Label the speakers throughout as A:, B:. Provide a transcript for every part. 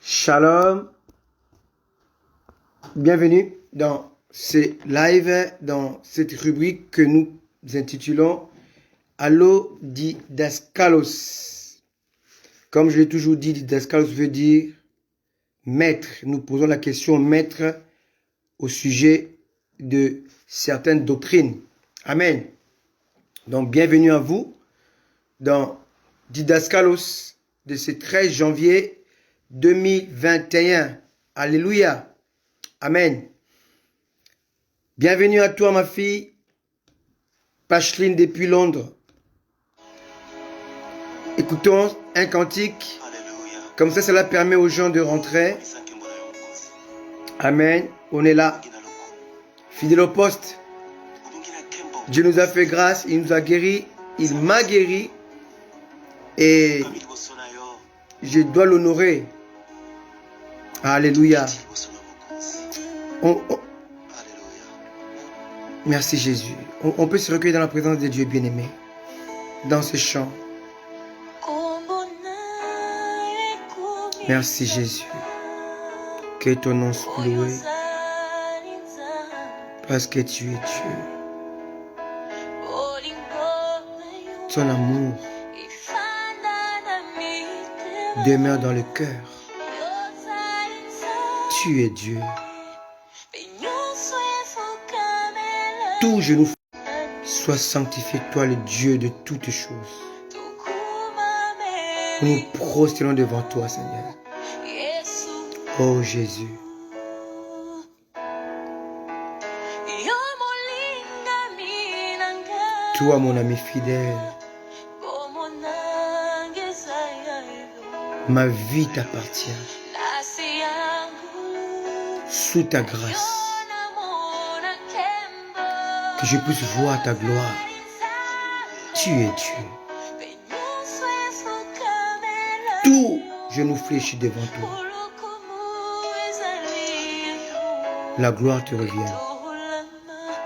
A: Shalom, bienvenue dans ce live, dans cette rubrique que nous intitulons Allo Didaskalos. Comme je l'ai toujours dit, Didaskalos veut dire maître. Nous posons la question maître au sujet de certaines doctrines. Amen. Donc bienvenue à vous dans Didaskalos de ce 13 janvier 2021. Alléluia. Amen. Bienvenue à toi, ma fille, Pacheline depuis Londres. Écoutons un cantique. Alléluia. Comme ça, cela permet aux gens de rentrer. Amen. On est là. Fidèle au poste. Dieu nous a fait grâce. Il nous a guéris. Il m'a guéri. Et je dois l'honorer. Alléluia. Merci Jésus. On peut se recueillir dans la présence de Dieu bien-aimé. Dans ce chant. Merci Jésus. Que ton nom soit loué. Parce que tu es Dieu. Ton amour demeure dans le cœur. Tu es Dieu. Tout genou soit sanctifié, toi le Dieu de toutes choses. Nous nous prosternons devant toi, Seigneur. Oh Jésus. Toi, mon ami fidèle, ma vie t'appartient. Sous ta grâce, que je puisse voir ta gloire. Tu es Dieu. Tout genou fléchit devant toi. La gloire te revient.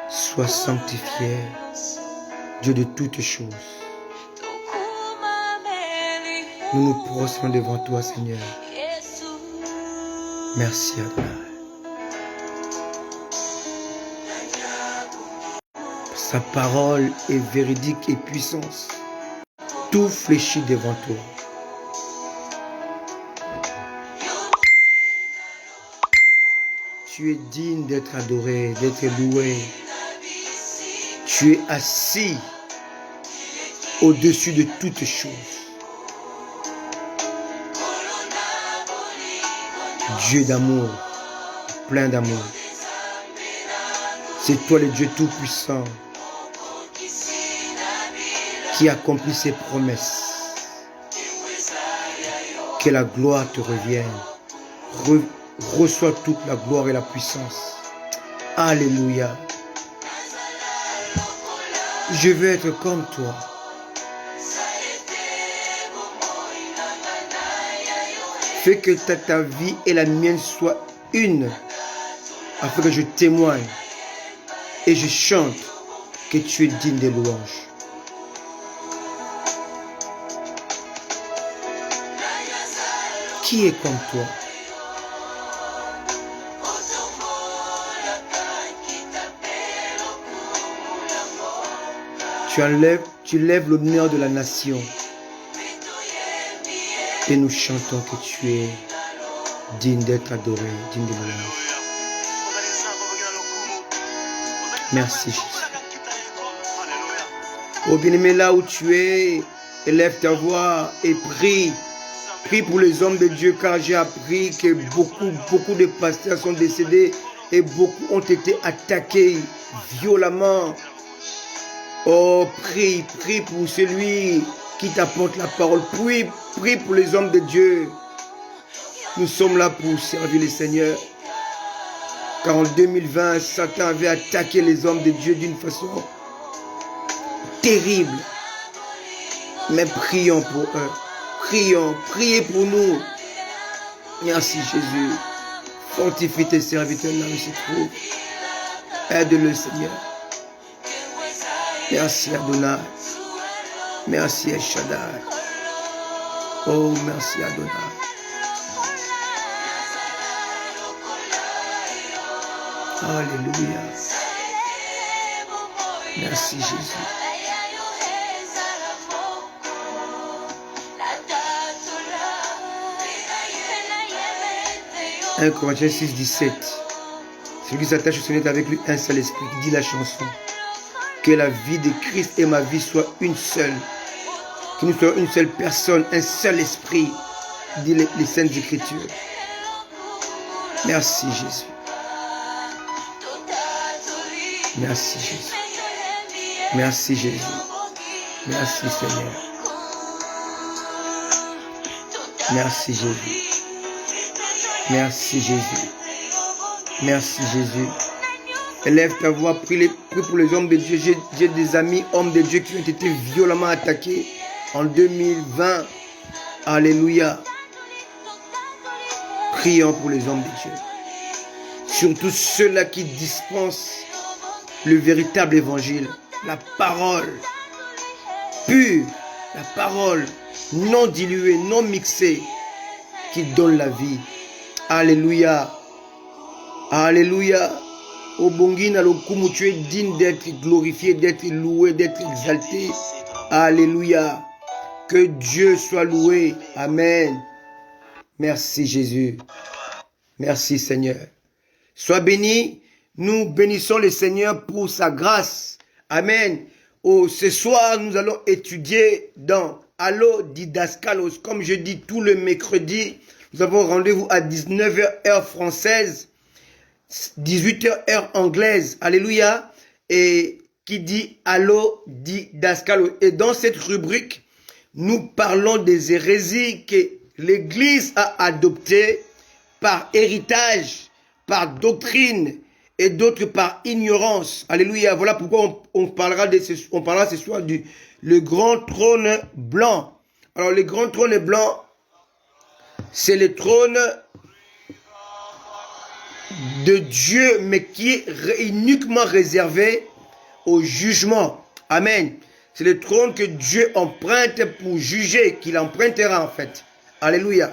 A: Sois sanctifié, Dieu de toutes choses. Nous nous prosternons devant toi, Seigneur. Merci Adonai. Sa parole est véridique et puissance. Tout fléchit devant toi. Tu es digne d'être adoré, d'être loué. Tu es assis au-dessus de toutes choses. Dieu d'amour, plein d'amour. C'est toi le Dieu tout-puissant qui accomplit ses promesses. Que la gloire te revienne. Reçois toute la gloire et la puissance. Alléluia. Je veux être comme toi. Fais que ta vie et la mienne soient une, afin que je témoigne et je chante que tu es digne des louanges. Qui est comme toi? Tu lèves l'honneur de la nation. Et nous chantons que tu es digne d'être adoré, digne de louange. Merci Jésus. Oh bien-aimé, là où tu es, élève ta voix et prie. Prie pour les hommes de Dieu, car j'ai appris que beaucoup de pasteurs sont décédés et beaucoup ont été attaqués violemment. Oh, prie pour celui qui t'apporte la parole. Prie pour les hommes de Dieu. Nous sommes là pour servir le Seigneur. Car en 2020, Satan avait attaqué les hommes de Dieu d'une façon terrible. Mais prions pour eux. Priez pour nous. Merci Jésus. Fortifie tes serviteurs là où ils se trouvent. Aide-le Seigneur. Merci Adonai. Merci El Shaddai. Oh, merci Adonai. Alléluia. Merci Jésus. 1 Corinthiens 6, 17. Celui qui s'attache au Seigneur est avec lui un seul esprit, qui dit la chanson. Que la vie de Christ et ma vie soient une seule. Que nous soyons une seule personne, un seul esprit, dit les Saintes Écritures. Merci Jésus. Merci Jésus. Merci Jésus. Merci Seigneur. Merci Jésus. Merci Jésus. Merci Jésus. Élève ta voix, prie pour les hommes de Dieu. J'ai des amis, hommes de Dieu qui ont été violemment attaqués en 2020. Alléluia. Prions pour les hommes de Dieu. Surtout ceux-là qui dispensent le véritable évangile. La parole pure, la parole non diluée, non mixée, qui donne la vie. Alléluia. Alléluia. Au Bongina, le Kumu, tu es digne d'être glorifié, d'être loué, d'être exalté. Alléluia. Que Dieu soit loué. Amen. Merci Jésus. Merci Seigneur. Sois béni. Nous bénissons le Seigneur pour sa grâce. Amen. Ce soir, nous allons étudier dans Allo Didaskalos. Comme je dis tout le mercredi, nous avons rendez-vous à 19h heure française, 18h heure anglaise. Alléluia. Et qui dit Allo Didaskalos. Et dans cette rubrique, nous parlons des hérésies que l'Église a adoptées par héritage, par doctrine et d'autres par ignorance. Alléluia. Voilà pourquoi on parlera ce soir du le grand trône blanc. Alors le grand trône blanc, c'est le trône de Dieu, mais qui est uniquement réservé au jugement. Amen. C'est le trône que Dieu emprunte pour juger, qu'il empruntera en fait. Alléluia.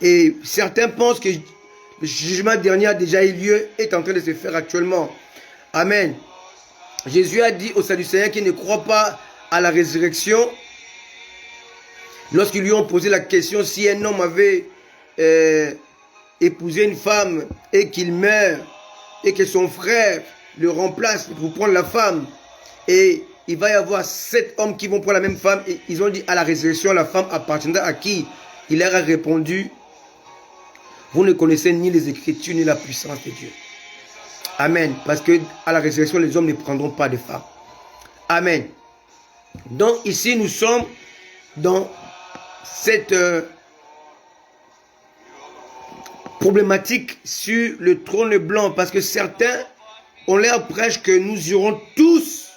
A: Et certains pensent que le jugement dernier a déjà eu lieu, est en train de se faire actuellement. Amen. Jésus a dit aux Sadducéens qui ne croient pas à la résurrection, lorsqu'ils lui ont posé la question si un homme avait épousé une femme et qu'il meurt et que son frère le remplace pour prendre la femme, et il va y avoir 7 hommes qui vont prendre la même femme, et ils ont dit à la résurrection la femme appartiendra à qui? Il leur a répondu: vous ne connaissez ni les Écritures ni la puissance de Dieu. Amen. Parce que à la résurrection, les hommes ne prendront pas de femmes. Amen. Donc ici, nous sommes dans cette problématique sur le trône blanc. Parce que certains ont l'air prêche que nous irons tous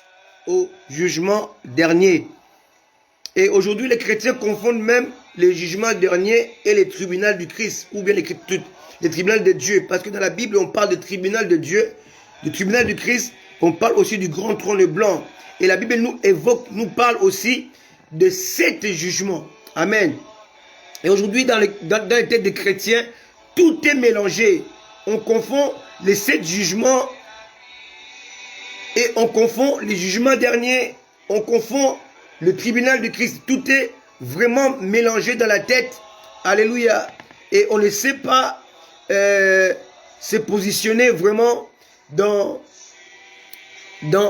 A: au jugement dernier. Et aujourd'hui, les chrétiens confondent même les jugements derniers et les tribunaux du Christ, ou bien les tribunaux de Dieu. Parce que dans la Bible, on parle de tribunal de Dieu, du tribunal du Christ, on parle aussi du grand trône blanc. Et la Bible nous parle aussi de 7 jugements. Amen. Et aujourd'hui, dans les têtes des chrétiens, tout est mélangé. On confond les 7 jugements et on confond les jugements derniers, on confond le tribunal du Christ. Tout est vraiment mélangé dans la tête. Alléluia. Et on ne sait pas se positionner vraiment dans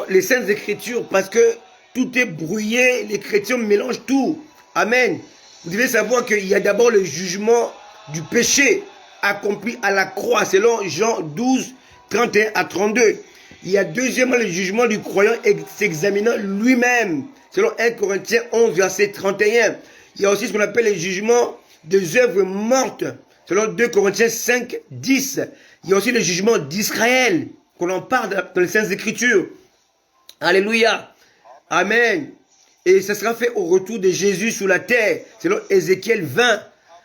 A: les Saintes Écritures, parce que tout est brouillé, les chrétiens mélangent tout. Amen. Vous devez savoir qu'il y a d'abord le jugement du péché accompli à la croix, selon Jean 12, 31 à 32. Il y a deuxièmement le jugement du croyant s'examinant lui-même, selon 1 Corinthiens 11, verset 31. Il y a aussi ce qu'on appelle le jugement des œuvres mortes, selon 2 Corinthiens 5, 10. Il y a aussi le jugement d'Israël, qu'on en parle dans les Saintes Écritures. Alléluia. Amen. Et ça sera fait au retour de Jésus sur la terre, selon Ézéchiel 20.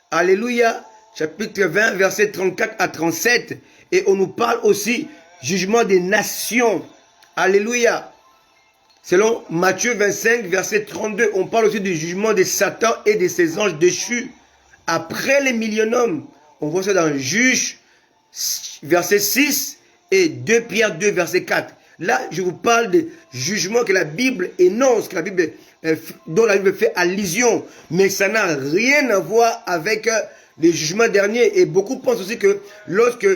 A: Alléluia. Chapitre 20, verset 34 à 37. Et on nous parle aussi jugement des nations. Alléluia. Selon Matthieu 25, verset 32, on parle aussi du jugement de Satan et de ses anges déchus après les milléniums. On voit ça dans Juge, verset 6 et 2 Pierre 2, verset 4. Là, je vous parle des jugements que la Bible énonce, dont la Bible fait allusion, mais ça n'a rien à voir avec les jugements derniers. Et beaucoup pensent aussi que lorsque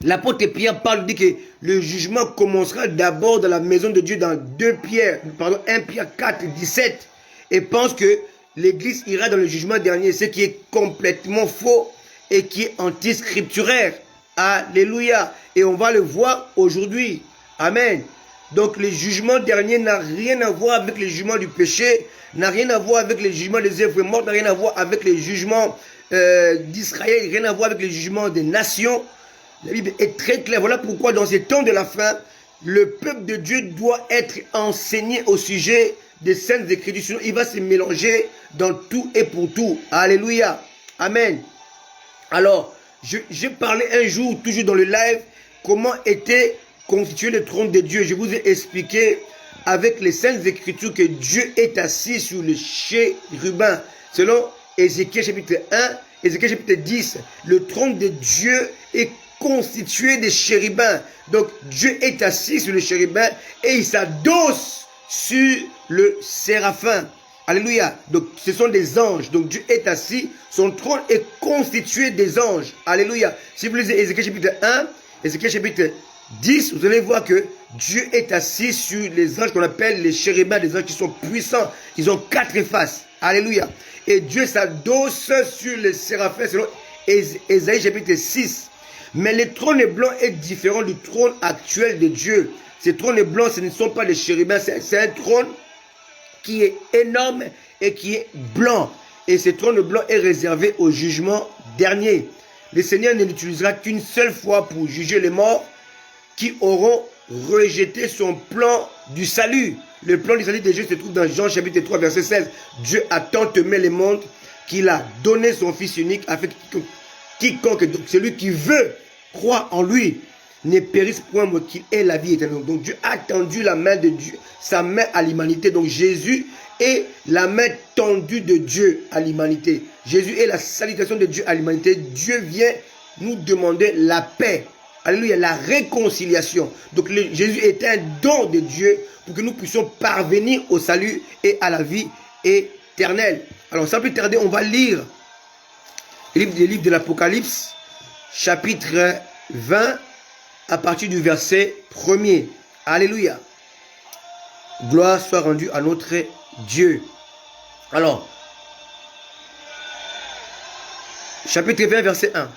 A: l'apôtre Pierre parle, dit que le jugement commencera d'abord dans la maison de Dieu dans 1 Pierre 4, 17, et pense que l'Église ira dans le jugement dernier, ce qui est complètement faux et qui est anti-scripturaire. Alléluia. Et on va le voir aujourd'hui. Amen. Donc le jugement dernier n'a rien à voir avec le jugement du péché, n'a rien à voir avec le jugement des œuvres mortes, n'a rien à voir avec les jugements d'Israël, rien à voir avec le jugement des nations. La Bible est très claire. Voilà pourquoi dans ces temps de la fin, le peuple de Dieu doit être enseigné au sujet des saintes écritures. Sinon, il va se mélanger dans tout et pour tout. Alléluia. Amen. Alors, je parlais un jour, toujours dans le live, comment était constitué le trône de Dieu. Je vous ai expliqué avec les saintes écritures que Dieu est assis sur le chérubin. Selon Ézéchiel chapitre 1, Ézéchiel chapitre 10, le trône de Dieu est constitué de chérubins. Donc Dieu est assis sur le chérubin et il s'adosse sur le séraphin. Alléluia. Donc ce sont des anges. Donc Dieu est assis. Son trône est constitué des anges. Alléluia. Si vous lisez Ézéchiel chapitre 1, Ézéchiel chapitre 10, vous allez voir que Dieu est assis sur les anges qu'on appelle les chérubins, des anges qui sont puissants. Ils ont 4 faces. Alléluia. Et Dieu s'adosse sur les séraphins selon Ésaïe chapitre 6. Mais le trône blanc est différent du trône actuel de Dieu. Ces trônes blancs, ce ne sont pas des chérubins, c'est un trône qui est énorme et qui est blanc. Et ce trône blanc est réservé au jugement dernier. Le Seigneur ne l'utilisera qu'une seule fois pour juger les morts qui auront rejeté son plan du salut. Le plan du salut de Dieu se trouve dans Jean chapitre 3, verset 16. Dieu a tant aimé le monde qu'il a donné son Fils unique afin que quiconque, donc celui qui veut croire en lui, ne périsse point, mais qu'il ait la vie éternelle. Donc Dieu a tendu la main de Dieu, sa main à l'humanité. Donc Jésus est la main tendue de Dieu à l'humanité. Jésus est la salutation de Dieu à l'humanité. Dieu vient nous demander la paix. Alléluia, la réconciliation. Donc Jésus est un don de Dieu pour que nous puissions parvenir au salut et à la vie éternelle. Alors sans plus tarder, on va lire le livre de l'Apocalypse, chapitre 20, à partir du verset 1er. Alléluia. Gloire soit rendue à notre Dieu. Alors, chapitre 20, verset 1.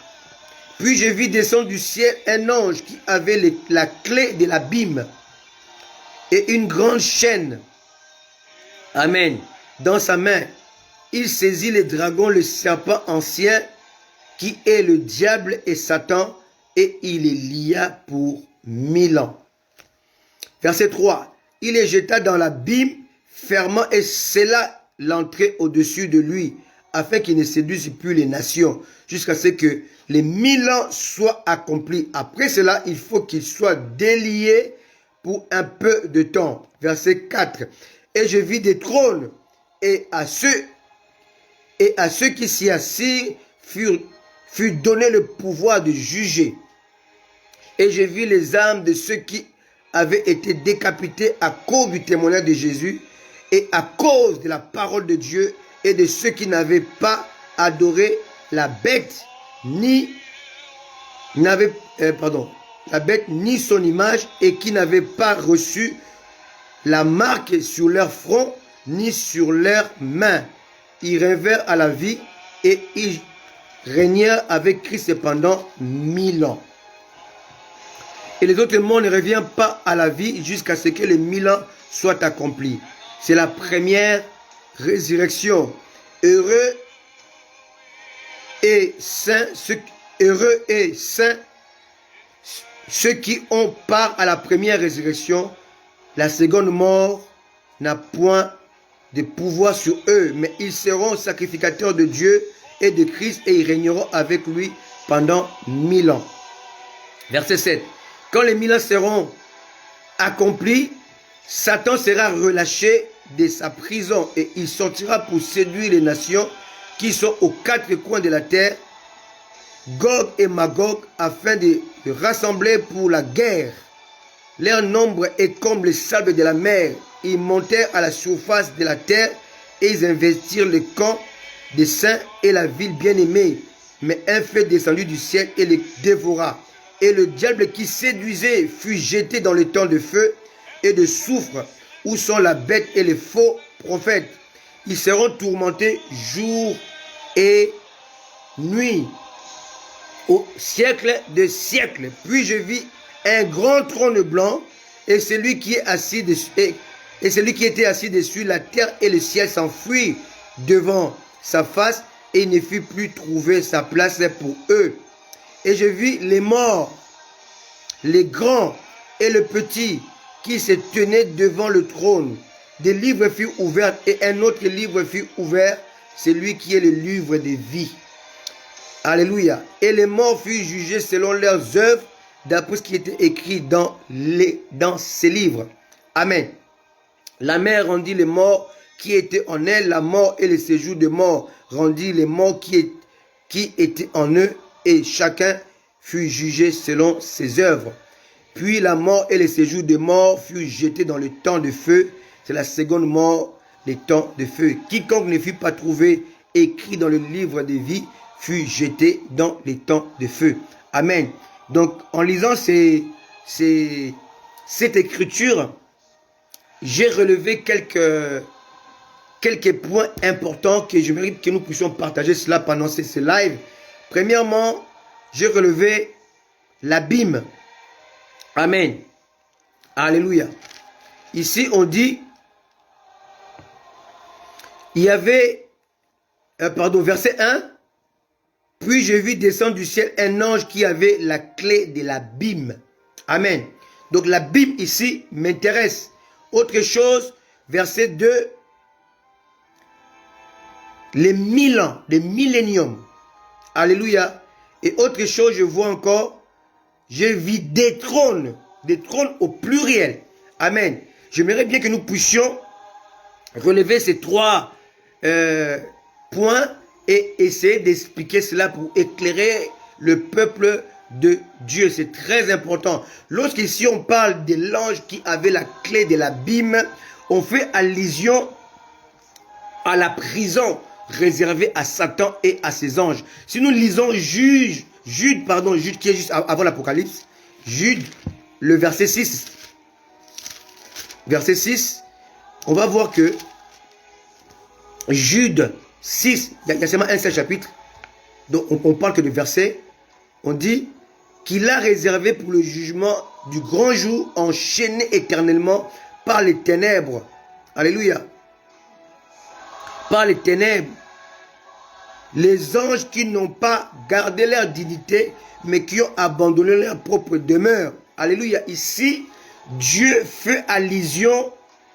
A: Puis je vis descendre du ciel un ange qui avait la clé de l'abîme et une grande chaîne. Amen. Dans sa main, il saisit le dragon, le serpent ancien, qui est le diable et Satan, et il les lia pour 1000 ans. Verset 3. Il les jeta dans l'abîme, fermant et scella l'entrée au-dessus de lui, afin qu'il ne séduise plus les nations, jusqu'à ce que les 1000 ans soient accomplis. Après cela, il faut qu'il soit délié pour un peu de temps. Verset 4. Et je vis des trônes, et à ceux qui s'y assirent fut donné le pouvoir de juger. Et je vis les âmes de ceux qui avaient été décapités à cause du témoignage de Jésus et à cause de la parole de Dieu, et de ceux qui n'avaient pas adoré la bête ni son image, et qui n'avaient pas reçu la marque sur leur front ni sur leurs mains. Ils revinrent à la vie et ils régnèrent avec Christ pendant 1000 ans. Et les autres morts ne reviennent pas à la vie jusqu'à ce que les 1000 ans soient accomplis. C'est la première résurrection. Heureux et saints ceux qui ont part à la première résurrection. La seconde mort n'a point de pouvoir sur eux, mais ils seront sacrificateurs de Dieu et de Christ, et ils régneront avec lui pendant 1000 ans. Verset 7. Quand les 1000 ans seront accomplis, Satan sera relâché de sa prison et il sortira pour séduire les nations qui sont aux 4 coins de la terre Gog et Magog, afin de rassembler pour la guerre. Leur nombre est comme le sable de la mer. Ils montèrent à la surface de la terre et ils investirent le camp des saints et la ville bien-aimée. Mais un feu descendu du ciel et les dévora. Et le diable qui séduisait fut jeté dans le temps de feu et de soufre, où sont la bête et les faux prophètes. Ils seront tourmentés jour et nuit, au siècle de siècles. Puis je vis un grand trône blanc, et celui qui est assis dessus, et celui qui était assis dessus, la terre et le ciel s'enfuirent devant sa face, et il ne fut plus trouvé sa place pour eux. Et je vis les morts, les grands et les petits, qui se tenaient devant le trône. Des livres furent ouverts, et un autre livre fut ouvert, celui qui est le livre de vie. Alléluia. Et les morts furent jugés selon leurs œuvres, d'après ce qui était écrit dans ces livres. Amen. La mer rendit les morts qui étaient en elle, la mort et le séjour de mort rendit les morts qui étaient en eux, et chacun fut jugé selon ses œuvres. Puis la mort et le séjour de mort furent jetés dans le temps de feu. C'est la seconde mort, les temps de feu. Quiconque ne fut pas trouvé écrit dans le livre de vie fut jeté dans les temps de feu. Amen. Donc, en lisant cette écriture, j'ai relevé quelques points importants que je mérite que nous puissions partager cela pendant ce live. Premièrement, j'ai relevé l'abîme. Amen. Alléluia. Ici, on dit, il y avait, verset 1, puis je vis descendre du ciel un ange qui avait la clé de l'abîme. Amen. Donc l'abîme ici m'intéresse. Autre chose, verset 2, les 1000 ans, les milléniums. Alléluia. Et autre chose, je vois encore, je vis des trônes au pluriel. Amen. J'aimerais bien que nous puissions relever ces trois points et essayer d'expliquer cela pour éclairer le peuple de Dieu. C'est très important. Lorsqu'ici on parle de l'ange qui avait la clé de l'abîme, on fait allusion à la prison réservée à Satan et à ses anges. Si nous lisons Jude qui est juste avant l'Apocalypse, Jude, le verset 6. Verset 6, on va voir que Jude 6, il y a seulement un seul chapitre, donc on parle que de verset, on dit qu'il a réservé pour le jugement du grand jour, enchaîné éternellement par les ténèbres. Alléluia. Par les ténèbres. Les anges qui n'ont pas gardé leur dignité, mais qui ont abandonné leur propre demeure. Alléluia. Ici, Dieu fait allusion,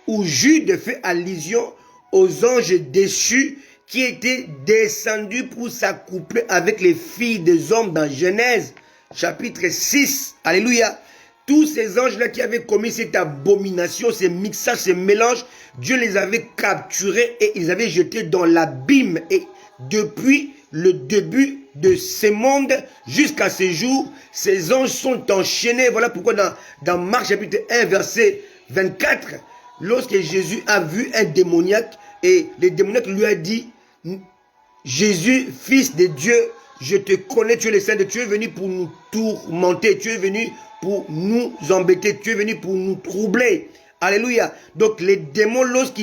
A: ou Jude fait allusion aux anges déchus qui étaient descendus pour s'accoupler avec les filles des hommes dans Genèse, chapitre 6. Alléluia. Tous ces anges-là qui avaient commis cette abomination, ces mixages, ces mélanges, Dieu les avait capturés et ils avaient jetés dans l'abîme. Et depuis le début de ce monde jusqu'à ce jour, ces anges sont enchaînés. Voilà pourquoi dans Marc chapitre 1, verset 24, lorsque Jésus a vu un démoniaque, et le démoniaque lui a dit, Jésus, fils de Dieu, je te connais, tu es le Saint de Dieu, tu es venu pour nous tourmenter, tu es venu pour nous embêter, tu es venu pour nous troubler. Alléluia. Donc les démons, lorsque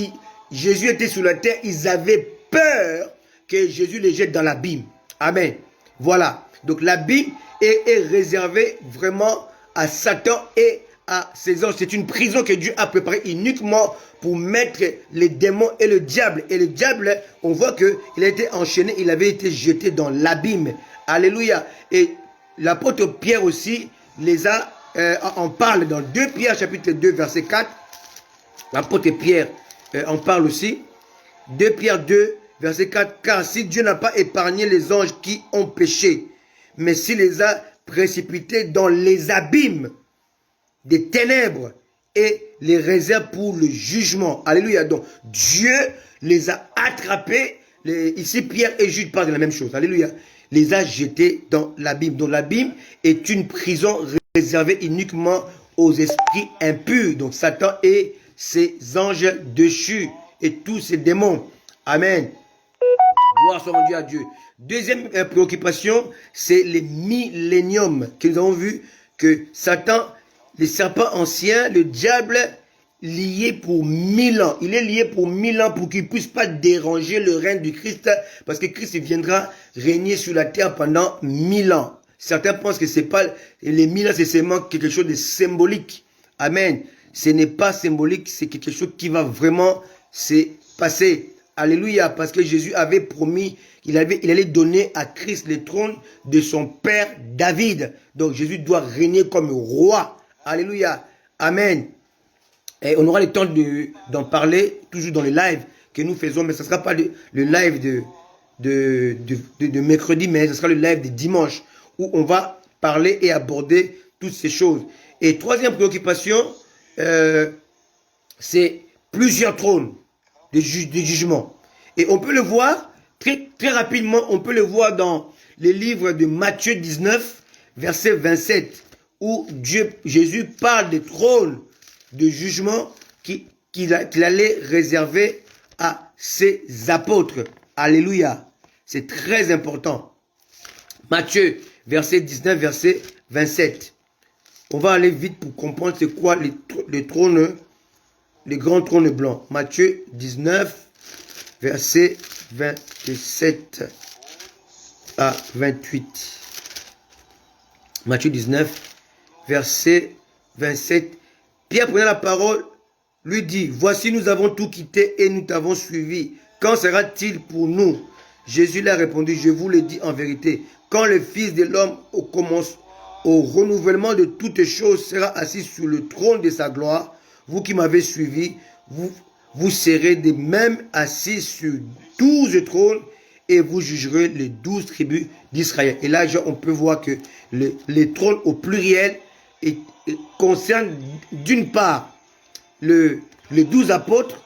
A: Jésus était sur la terre, ils avaient peur que Jésus les jette dans l'abîme. Amen. Voilà. Donc l'abîme est réservé vraiment à Satan et à ses anges. C'est une prison que Dieu a préparée uniquement pour mettre les démons et le diable. Et le diable, on voit qu'il a été enchaîné, il avait été jeté dans l'abîme. Alléluia. Et l'apôtre Pierre aussi en parle dans 2 Pierre chapitre 2 verset 4. L'apôtre Pierre en parle aussi. 2 Pierre 2 verset 4. Car si Dieu n'a pas épargné les anges qui ont péché, mais s'il les a précipités dans les abîmes des ténèbres et les réserve pour le jugement. Alléluia. Donc, Dieu les a attrapés. Ici, Pierre et Jude parlent de la même chose. Alléluia. les a jetés dans l'abîme. Donc l'abîme est une prison réservée uniquement aux esprits impurs. Donc Satan et ses anges déchus et tous ses démons. Amen. Gloire soit rendue à Dieu. Deuxième préoccupation, c'est les milléniums que nous avons vu que Satan, le serpent ancien, le diable, lié pour 1000 ans. Il est lié pour 1000 ans pour qu'il ne puisse pas déranger le règne du Christ, parce que Christ viendra régner sur la terre pendant 1000 ans. Certains pensent que c'est pas les 1000 ans, c'est seulement quelque chose de symbolique. Amen. Ce n'est pas symbolique, c'est quelque chose qui va vraiment se passer. Alléluia, parce que Jésus avait promis qu'il allait donner à Christ le trône de son père David. Donc Jésus doit régner comme roi. Alléluia. Amen. Et on aura le temps d'en parler toujours dans les lives que nous faisons, mais ce ne sera pas le live de mercredi, mais ce sera le live de dimanche où on va parler et aborder toutes ces choses. Et troisième préoccupation, c'est plusieurs trônes de jugement. Et on peut le voir très, très rapidement, on peut le voir dans les livres de Matthieu 19, verset 27, où Jésus parle des trônes de jugement qu'il allait réserver à ses apôtres. Alléluia. C'est très important. Matthieu, verset 19, verset 27. On va aller vite pour comprendre c'est quoi les trônes, les grands trônes blancs. Matthieu 19, verset 27 à 28. Matthieu 19, verset 27. Pierre prenant la parole, lui dit, voici nous avons tout quitté et nous t'avons suivi. Quand sera-t-il pour nous? Jésus lui a répondu, je vous le dis en vérité, quand le Fils de l'homme au renouvellement de toutes choses sera assis sur le trône de sa gloire, vous qui m'avez suivi, vous serez de même assis sur 12 trônes et vous jugerez les 12 tribus d'Israël. Et là, on peut voir que les trônes au pluriel concernent d'une part les 12 apôtres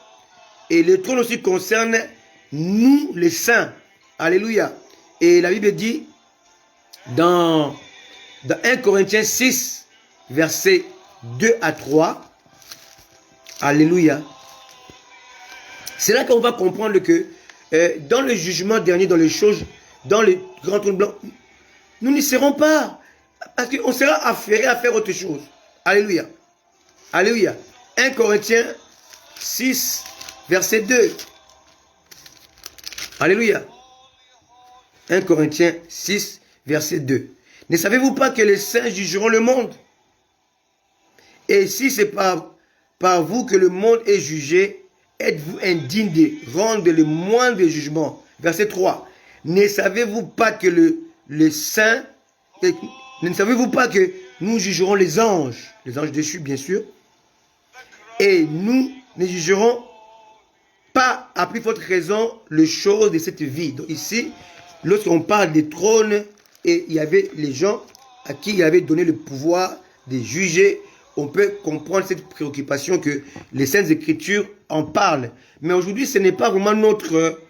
A: et le trône aussi concerne nous les saints. Alléluia. Et la Bible dit dans 1 Corinthiens 6, versets 2 à 3, alléluia. C'est là qu'on va comprendre que dans le jugement dernier, dans les choses, dans les grands trônes blancs, nous n'y serons pas. Parce qu'on sera affairé à faire autre chose. Alléluia. Alléluia. 1 Corinthiens 6, verset 2. Alléluia. 1 Corinthiens 6, verset 2. Ne savez-vous pas que les saints jugeront le monde? Et si c'est par vous que le monde est jugé, êtes-vous indigne de rendre le moindre jugement? Verset 3. Ne savez-vous pas que ne savez-vous pas que nous jugerons les anges déchus bien sûr, et nous ne jugerons pas à plus forte raison les choses de cette vie. Donc ici, lorsqu'on parle des trônes, et il y avait les gens à qui il avait donné le pouvoir de juger, on peut comprendre cette préoccupation que les Saintes Écritures en parlent. Mais aujourd'hui, ce n'est pas vraiment notre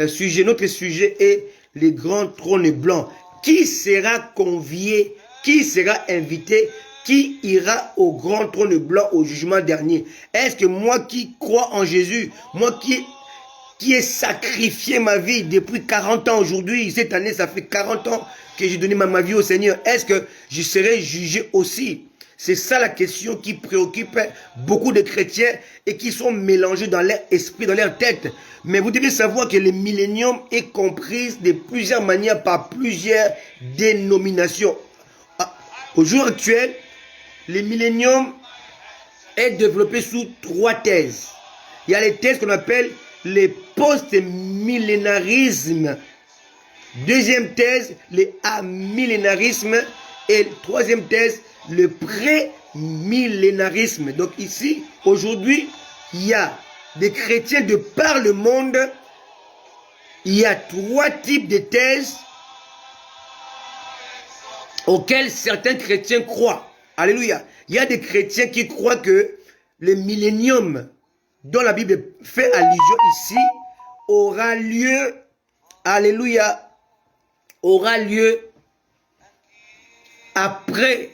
A: sujet. Notre sujet est les grands trônes blancs. Qui sera convié? Qui sera invité? Qui ira au grand trône blanc au jugement dernier? Est-ce que moi qui crois en Jésus, moi qui ai sacrifié ma vie depuis 40 ans aujourd'hui, cette année ça fait 40 ans que j'ai donné ma vie au Seigneur, est-ce que je serai jugé aussi? C'est ça la question qui préoccupe beaucoup de chrétiens et qui sont mélangés dans leur esprit, dans leur tête. Mais vous devez savoir que le millénium est compris de plusieurs manières par plusieurs dénominations. Au jour actuel, le millénium est développé sous 3 thèses. Il y a les thèses qu'on appelle les post-millénarismes. Deuxième thèse, le amillénarisme. Et troisième thèse, le pré-millénarisme. Donc ici, aujourd'hui, il y a des chrétiens de par le monde. Il y a 3 types de thèses auxquelles certains chrétiens croient. Alléluia. Il y a des chrétiens qui croient que le millénium dont la Bible fait allusion ici aura lieu, alléluia, aura lieu après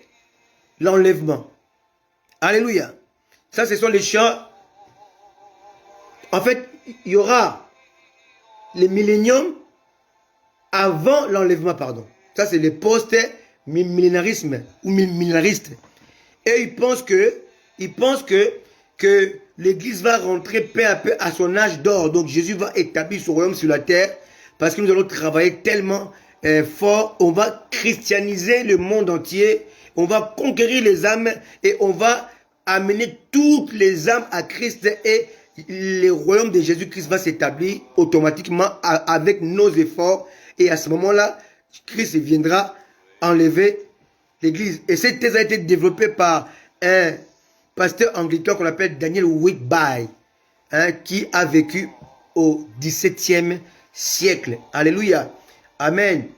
A: l'enlèvement. Alléluia. Ça, ce sont les chants. En fait, il y aura les milléniums avant l'enlèvement, pardon. Ça, c'est les post-millénarisme ou millénaristes. Et ils pensent que l'Église va rentrer peu à peu à son âge d'or. Donc, Jésus va établir son royaume sur la terre parce que nous allons travailler tellement fort. On va christianiser le monde entier. On va conquérir les âmes et on va amener toutes les âmes à Christ et le royaume de Jésus-Christ va s'établir automatiquement avec nos efforts. Et à ce moment-là, Christ viendra enlever l'Église. Et cette thèse a été développée par un pasteur anglican qu'on appelle Daniel Whitby, qui a vécu au XVIIe siècle. Alléluia. Amen.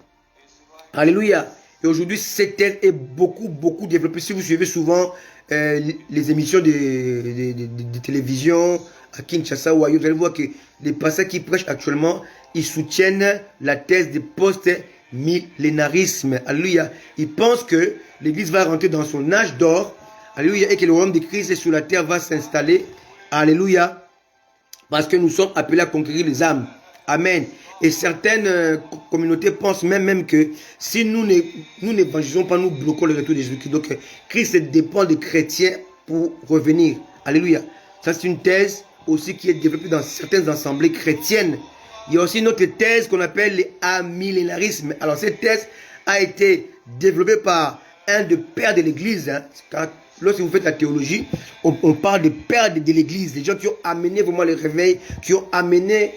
A: Alléluia. Et aujourd'hui, cette thèse est beaucoup développée. Si vous suivez souvent les émissions de télévision à Kinshasa ou ailleurs, vous allez voir que les pasteurs qui prêchent actuellement, ils soutiennent la thèse du post-millénarisme. Alléluia. Ils pensent que l'Église va rentrer dans son âge d'or. Alléluia. Et que le royaume de Christ sur la terre va s'installer. Alléluia. Parce que nous sommes appelés à conquérir les âmes. Amen. Et certaines communautés pensent même que si nous n'évangélisons pas, nous bloquons le retour de Jésus-Christ. Donc Christ dépend des chrétiens pour revenir. Alléluia. Ça, c'est une thèse aussi qui est développée dans certaines assemblées chrétiennes. Il y a aussi une autre thèse qu'on appelle l'amillénarisme. Alors cette thèse a été développée par un des pères de l'Église. Lorsque vous faites la théologie, on parle des pères de l'Église, les gens qui ont amené vraiment le réveil, qui ont amené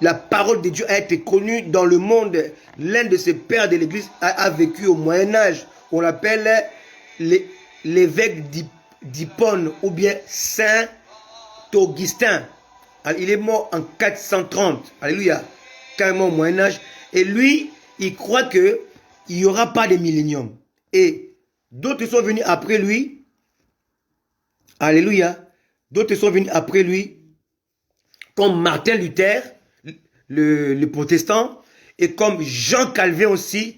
A: la parole de Dieu a été connue dans le monde. L'un de ces pères de l'Église a vécu au Moyen-Âge. On l'appelle l'évêque d'Hippone ou bien Saint Augustin. Il est mort en 430. Alléluia. Carrément au Moyen-Âge. Et lui, il croit que il n'y aura pas de millénium. Et d'autres sont venus après lui. Alléluia. D'autres sont venus après lui. Comme Martin Luther, le protestant. Et comme Jean Calvin aussi,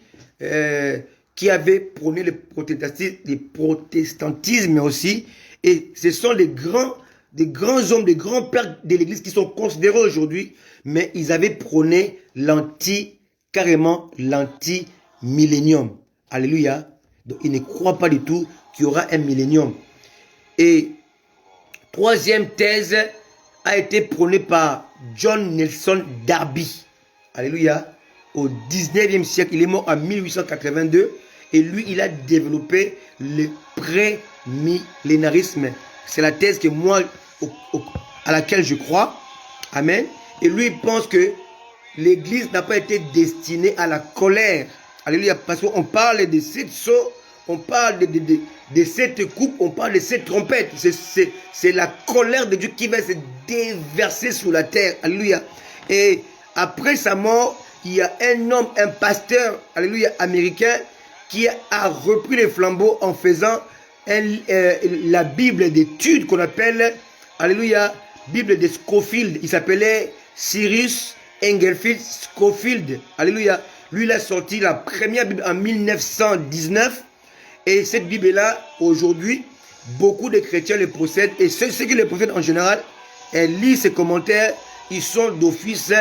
A: qui avait prôné le protestantisme aussi. Et ce sont des grands hommes, des grands pères de l'Église qui sont considérés aujourd'hui. Mais ils avaient prôné carrément l'anti-millénium. Alléluia. Donc, ils ne croient pas du tout qu'il y aura un millénium. Et troisième thèse a été prônée par John Nelson Darby. Alléluia. Au 19e siècle, il est mort en 1882. Et lui, il a développé le pré-millénarisme. C'est la thèse que moi, à laquelle je crois. Amen. Et lui, il pense que l'Église n'a pas été destinée à la colère. Alléluia. Parce qu'on parle de 7 sceaux, on parle de 7 coupes, on parle de 7 trompettes. C'est la colère de Dieu qui va se déverser sur la terre. Alléluia. Et après sa mort, il y a un homme, un pasteur, alléluia, américain, qui a repris les flambeaux en faisant la Bible d'études qu'on appelle, alléluia, Bible de Scofield. Il s'appelait Cyrus Engelfield Scofield. Alléluia. Lui, il a sorti la première Bible en 1919. Et cette Bible-là, aujourd'hui, beaucoup de chrétiens le possèdent. Et ceux qui le possèdent en général, ils lisent ses commentaires. Ils sont d'office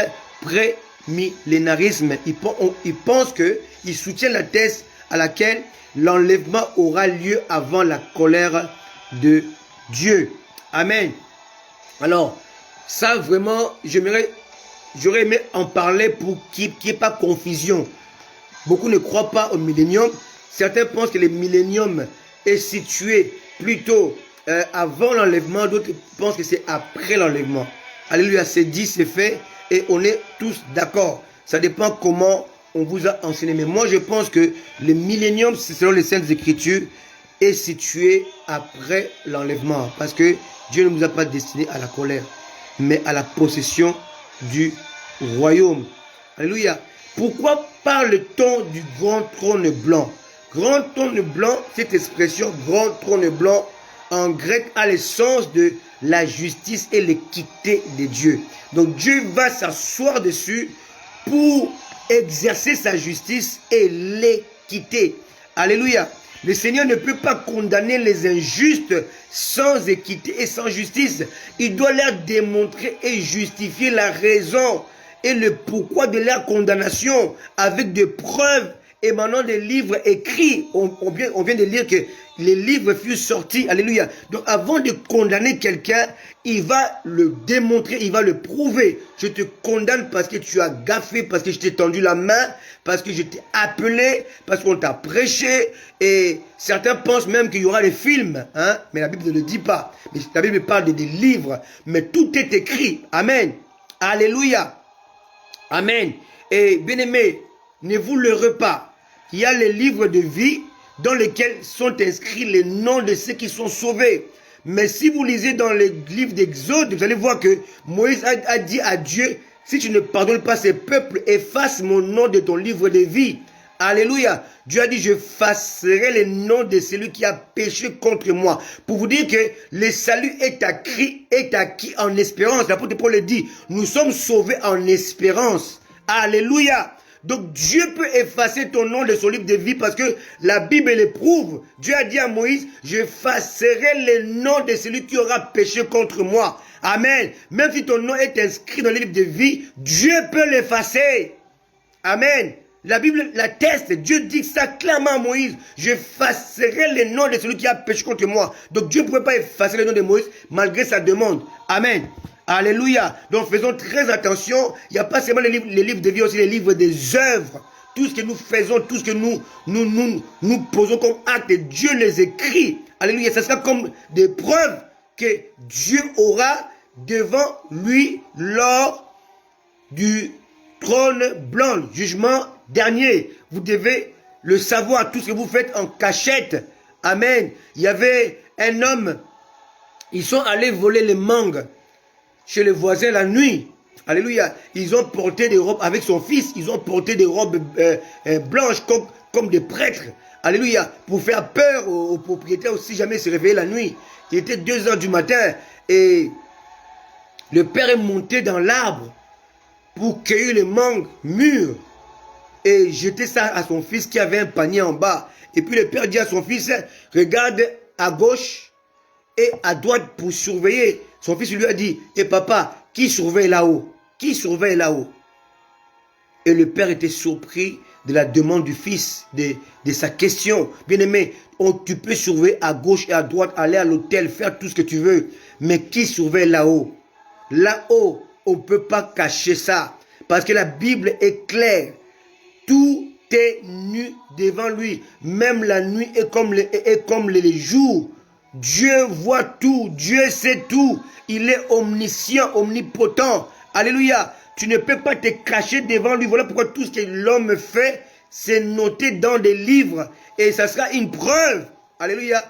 A: pré-millénarisme. Ils pensent qu'ils soutiennent la thèse à laquelle l'enlèvement aura lieu avant la colère de Dieu. Amen. Alors, ça vraiment, j'aurais aimé en parler pour qu'il n'y ait pas confusion. Beaucoup ne croient pas au millénium. Certains pensent que le millénium est situé plutôt avant l'enlèvement. D'autres pensent que c'est après l'enlèvement. Alléluia, c'est dit, c'est fait. Et on est tous d'accord. Ça dépend comment on vous a enseigné. Mais moi, je pense que le millénium, selon les Saintes Écritures, est situé après l'enlèvement. Parce que Dieu ne nous a pas destinés à la colère, mais à la possession du royaume. Alléluia. Pourquoi parle-t-on du grand trône blanc? Grand trône blanc, cette expression grand trône blanc en grec a le sens de la justice et l'équité de Dieu. Donc Dieu va s'asseoir dessus pour exercer sa justice et l'équité. Alléluia. Le Seigneur ne peut pas condamner les injustes sans équité et sans justice. Il doit leur démontrer et justifier la raison et le pourquoi de leur condamnation avec des preuves émanant des livres écrits. On vient de lire que les livres furent sortis. Alléluia. Donc avant de condamner quelqu'un, il va le démontrer, il va le prouver. Je te condamne parce que tu as gaffé, parce que je t'ai tendu la main, parce que je t'ai appelé, parce qu'on t'a prêché. Et certains pensent même qu'il y aura des films, hein? Mais la Bible ne le dit pas. Mais la Bible parle des livres, mais tout est écrit. Amen. Alléluia. Amen. Et bien aimé, ne vous leurrez pas. Il y a les livres de vie dans lesquels sont inscrits les noms de ceux qui sont sauvés. Mais si vous lisez dans les livres d'Exode, vous allez voir que Moïse a dit à Dieu, si tu ne pardonnes pas ces peuples, efface mon nom de ton livre de vie. Alléluia. Dieu a dit, je effacerai les noms de celui qui a péché contre moi. Pour vous dire que le salut est acquis en espérance. L'apôtre Paul le dit, nous sommes sauvés en espérance. Alléluia. Donc Dieu peut effacer ton nom de son livre de vie parce que la Bible l'éprouve. Dieu a dit à Moïse, j'effacerai les noms de celui qui aura péché contre moi. Amen. Même si ton nom est inscrit dans le livre de vie, Dieu peut l'effacer. Amen. La Bible l'atteste. Dieu dit ça clairement à Moïse. J'effacerai les noms de celui qui a péché contre moi. Donc Dieu ne pouvait pas effacer les noms de Moïse malgré sa demande. Amen. Alléluia. Donc faisons très attention. Il n'y a pas seulement les livres de vie, aussi les livres des œuvres. Tout ce que nous faisons, tout ce que nous posons comme acte, Dieu les écrit. Alléluia. Ce sera comme des preuves que Dieu aura devant lui lors du trône blanc, jugement dernier. Vous devez le savoir, tout ce que vous faites en cachette. Amen. Il y avait un homme, ils sont allés voler les mangues chez les voisins la nuit. Alléluia. Ils ont porté des robes avec son fils. Ils ont porté des robes blanches comme des prêtres. Alléluia. Pour faire peur aux propriétaires si jamais ils se réveillaient la nuit. Il était 2 heures du matin et le père est monté dans l'arbre pour cueillir les mangues mûres et jeter ça à son fils qui avait un panier en bas. Et puis le père dit à son fils, regarde à gauche et à droite pour surveiller. Son fils lui a dit, et papa, qui surveille là-haut? Qui surveille là-haut? Et le père était surpris de la demande du fils, de sa question. Bien-aimé, tu peux surveiller à gauche et à droite, aller à l'hôtel, faire tout ce que tu veux. Mais qui surveille là-haut? Là-haut, on ne peut pas cacher ça. Parce que la Bible est claire. Tout est nu devant lui. Même la nuit est comme les jours. Dieu voit tout. Dieu sait tout. Il est omniscient, omnipotent. Alléluia. Tu ne peux pas te cacher devant lui. Voilà pourquoi tout ce que l'homme fait, c'est noté dans des livres. Et ça sera une preuve. Alléluia.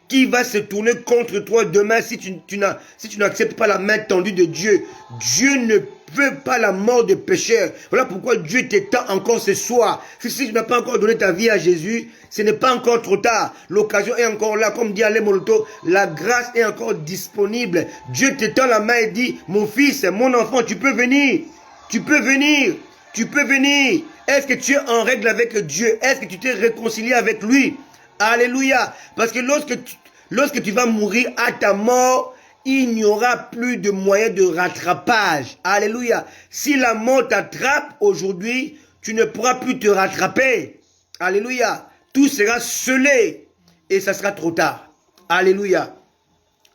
A: Qui va se tourner contre toi demain si tu n'acceptes pas la main tendue de Dieu. Dieu ne veut pas la mort de pécheur. Voilà pourquoi Dieu t'étend encore ce soir. Si tu n'as pas encore donné ta vie à Jésus, ce n'est pas encore trop tard. L'occasion est encore là. Comme dit Alain Moloto, la grâce est encore disponible. Dieu t'étend la main et dit, mon fils, mon enfant, tu peux venir. Tu peux venir. Tu peux venir. Est-ce que tu es en règle avec Dieu? Est-ce que tu t'es réconcilié avec lui? Alléluia. Parce que lorsque tu vas mourir à ta mort, il n'y aura plus de moyen de rattrapage. Alléluia. Si la mort t'attrape aujourd'hui, tu ne pourras plus te rattraper. Alléluia. Tout sera scellé et ça sera trop tard. Alléluia.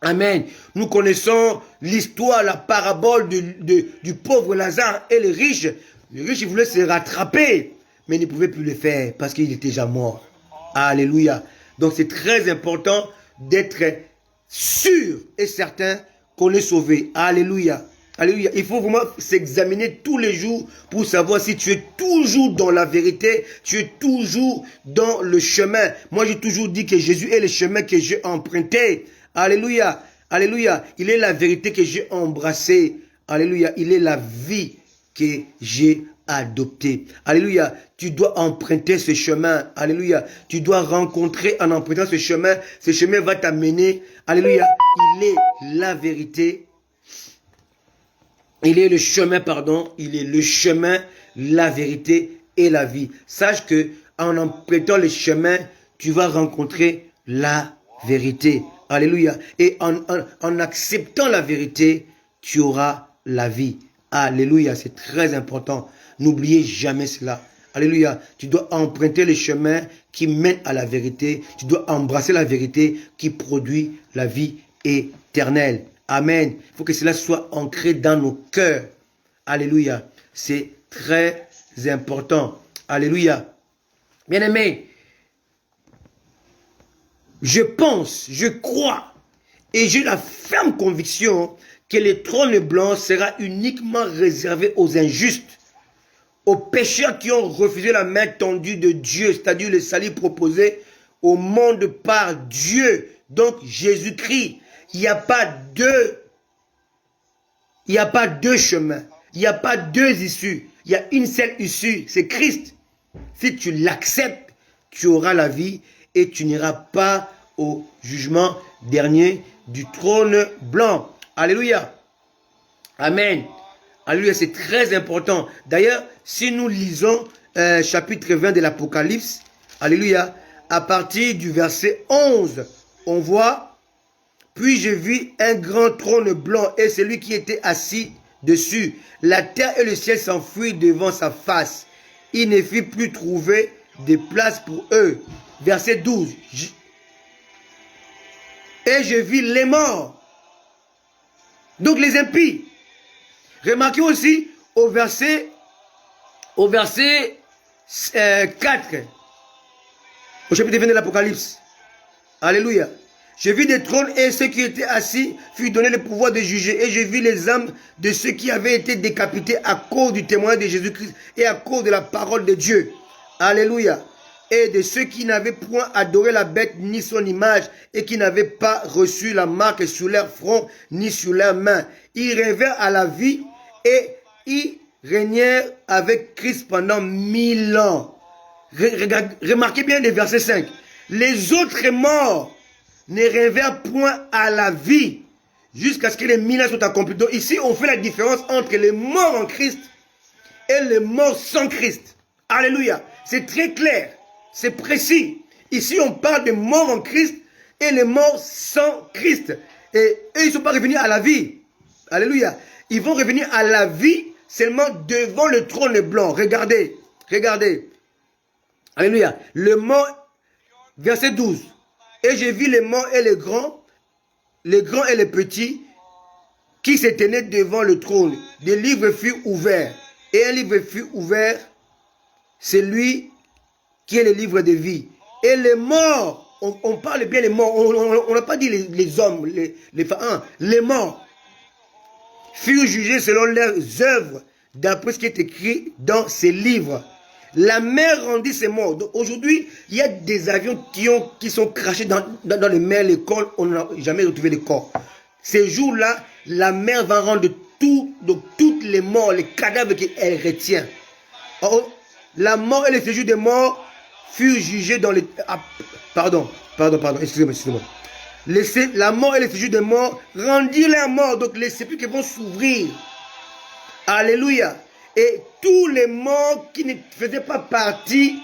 A: Amen. Nous connaissons l'histoire, la parabole du pauvre Lazare et le riche. Le riche, il voulait se rattraper, mais il ne pouvait plus le faire parce qu'il était déjà mort. Alléluia. Donc c'est très important d'être sûr et certain qu'on est sauvé. Alléluia. Alléluia. Il faut vraiment s'examiner tous les jours pour savoir si tu es toujours dans la vérité, tu es toujours dans le chemin. Moi, j'ai toujours dit que Jésus est le chemin que j'ai emprunté. Alléluia. Alléluia. Il est la vérité que j'ai embrassée. Alléluia. Il est la vie que j'ai adopter. Alléluia. Tu dois emprunter ce chemin. Alléluia. Tu dois rencontrer en empruntant ce chemin. Ce chemin va t'amener. Alléluia. Il est la vérité. Il est le chemin, pardon. Il est le chemin, la vérité et la vie. Sache que en empruntant le chemin, tu vas rencontrer la vérité. Alléluia. Et en acceptant la vérité, tu auras la vie. Alléluia. C'est très important. N'oubliez jamais cela. Alléluia. Tu dois emprunter le chemin qui mène à la vérité. Tu dois embrasser la vérité qui produit la vie éternelle. Amen. Il faut que cela soit ancré dans nos cœurs. Alléluia. C'est très important. Alléluia. Bien-aimés, je pense, je crois et j'ai la ferme conviction que le trône blanc sera uniquement réservé aux injustes, aux pécheurs qui ont refusé la main tendue de Dieu, c'est-à-dire le salut proposé au monde par Dieu, donc Jésus-Christ. Il n'y a pas deux chemins, il n'y a pas deux issues, il y a une seule issue, c'est Christ. Si tu l'acceptes, tu auras la vie et tu n'iras pas au jugement dernier du trône blanc. Alléluia. Amen. Alléluia, c'est très important. D'ailleurs, si nous lisons chapitre 20 de l'Apocalypse, alléluia, à partir du verset 11, on voit, puis je vis un grand trône blanc et celui qui était assis dessus. La terre et le ciel s'enfuirent devant sa face. Il ne fit plus trouver de place pour eux. Verset 12. Et je vis les morts. Donc les impies. Remarquez aussi au verset 4. Au chapitre 20 de l'Apocalypse. Alléluia. Je vis des trônes et ceux qui étaient assis furent donnés le pouvoir de juger. Et je vis les âmes de ceux qui avaient été décapités à cause du témoignage de Jésus-Christ et à cause de la parole de Dieu. Alléluia. Et de ceux qui n'avaient point adoré la bête ni son image et qui n'avaient pas reçu la marque sur leur front ni sur leurs mains. Ils revinrent à la vie et ils régnèrent avec Christ pendant 1000 ans. Remarquez bien le verset 5. Les autres morts ne revinrent point à la vie jusqu'à ce que les 1000 ans soient accomplis. Donc ici, on fait la différence entre les morts en Christ et les morts sans Christ. Alléluia. C'est très clair. C'est précis. Ici, on parle de morts en Christ et les morts sans Christ. Et eux, ils ne sont pas revenus à la vie. Alléluia. Ils vont revenir à la vie seulement devant le trône blanc. Regardez. Regardez. Alléluia. Le mort, verset 12. Et j'ai vu les morts et les grands et les petits, qui se tenaient devant le trône. Des livres furent ouverts. Et un livre fut ouvert, c'est lui qui est le livre de vie. Et les morts, on parle bien des morts, on n'a pas dit les hommes, les femmes, les morts furent jugés selon leurs œuvres, d'après ce qui est écrit dans ces livres. La mer rendit ses morts. Donc aujourd'hui, il y a des avions qui sont crachés dans les mers, les corps, on n'a jamais retrouvé les corps. Ces jours-là, la mer va rendre donc toutes les morts, les cadavres qu'elle retient. Or, la mort et le séjour des morts furent jugés dans les... Ah, pardon, excusez-moi. La mort et le séjour des morts rendirent leurs morts, donc les sépulcres vont s'ouvrir. Alléluia. Et tous les morts qui ne faisaient pas partie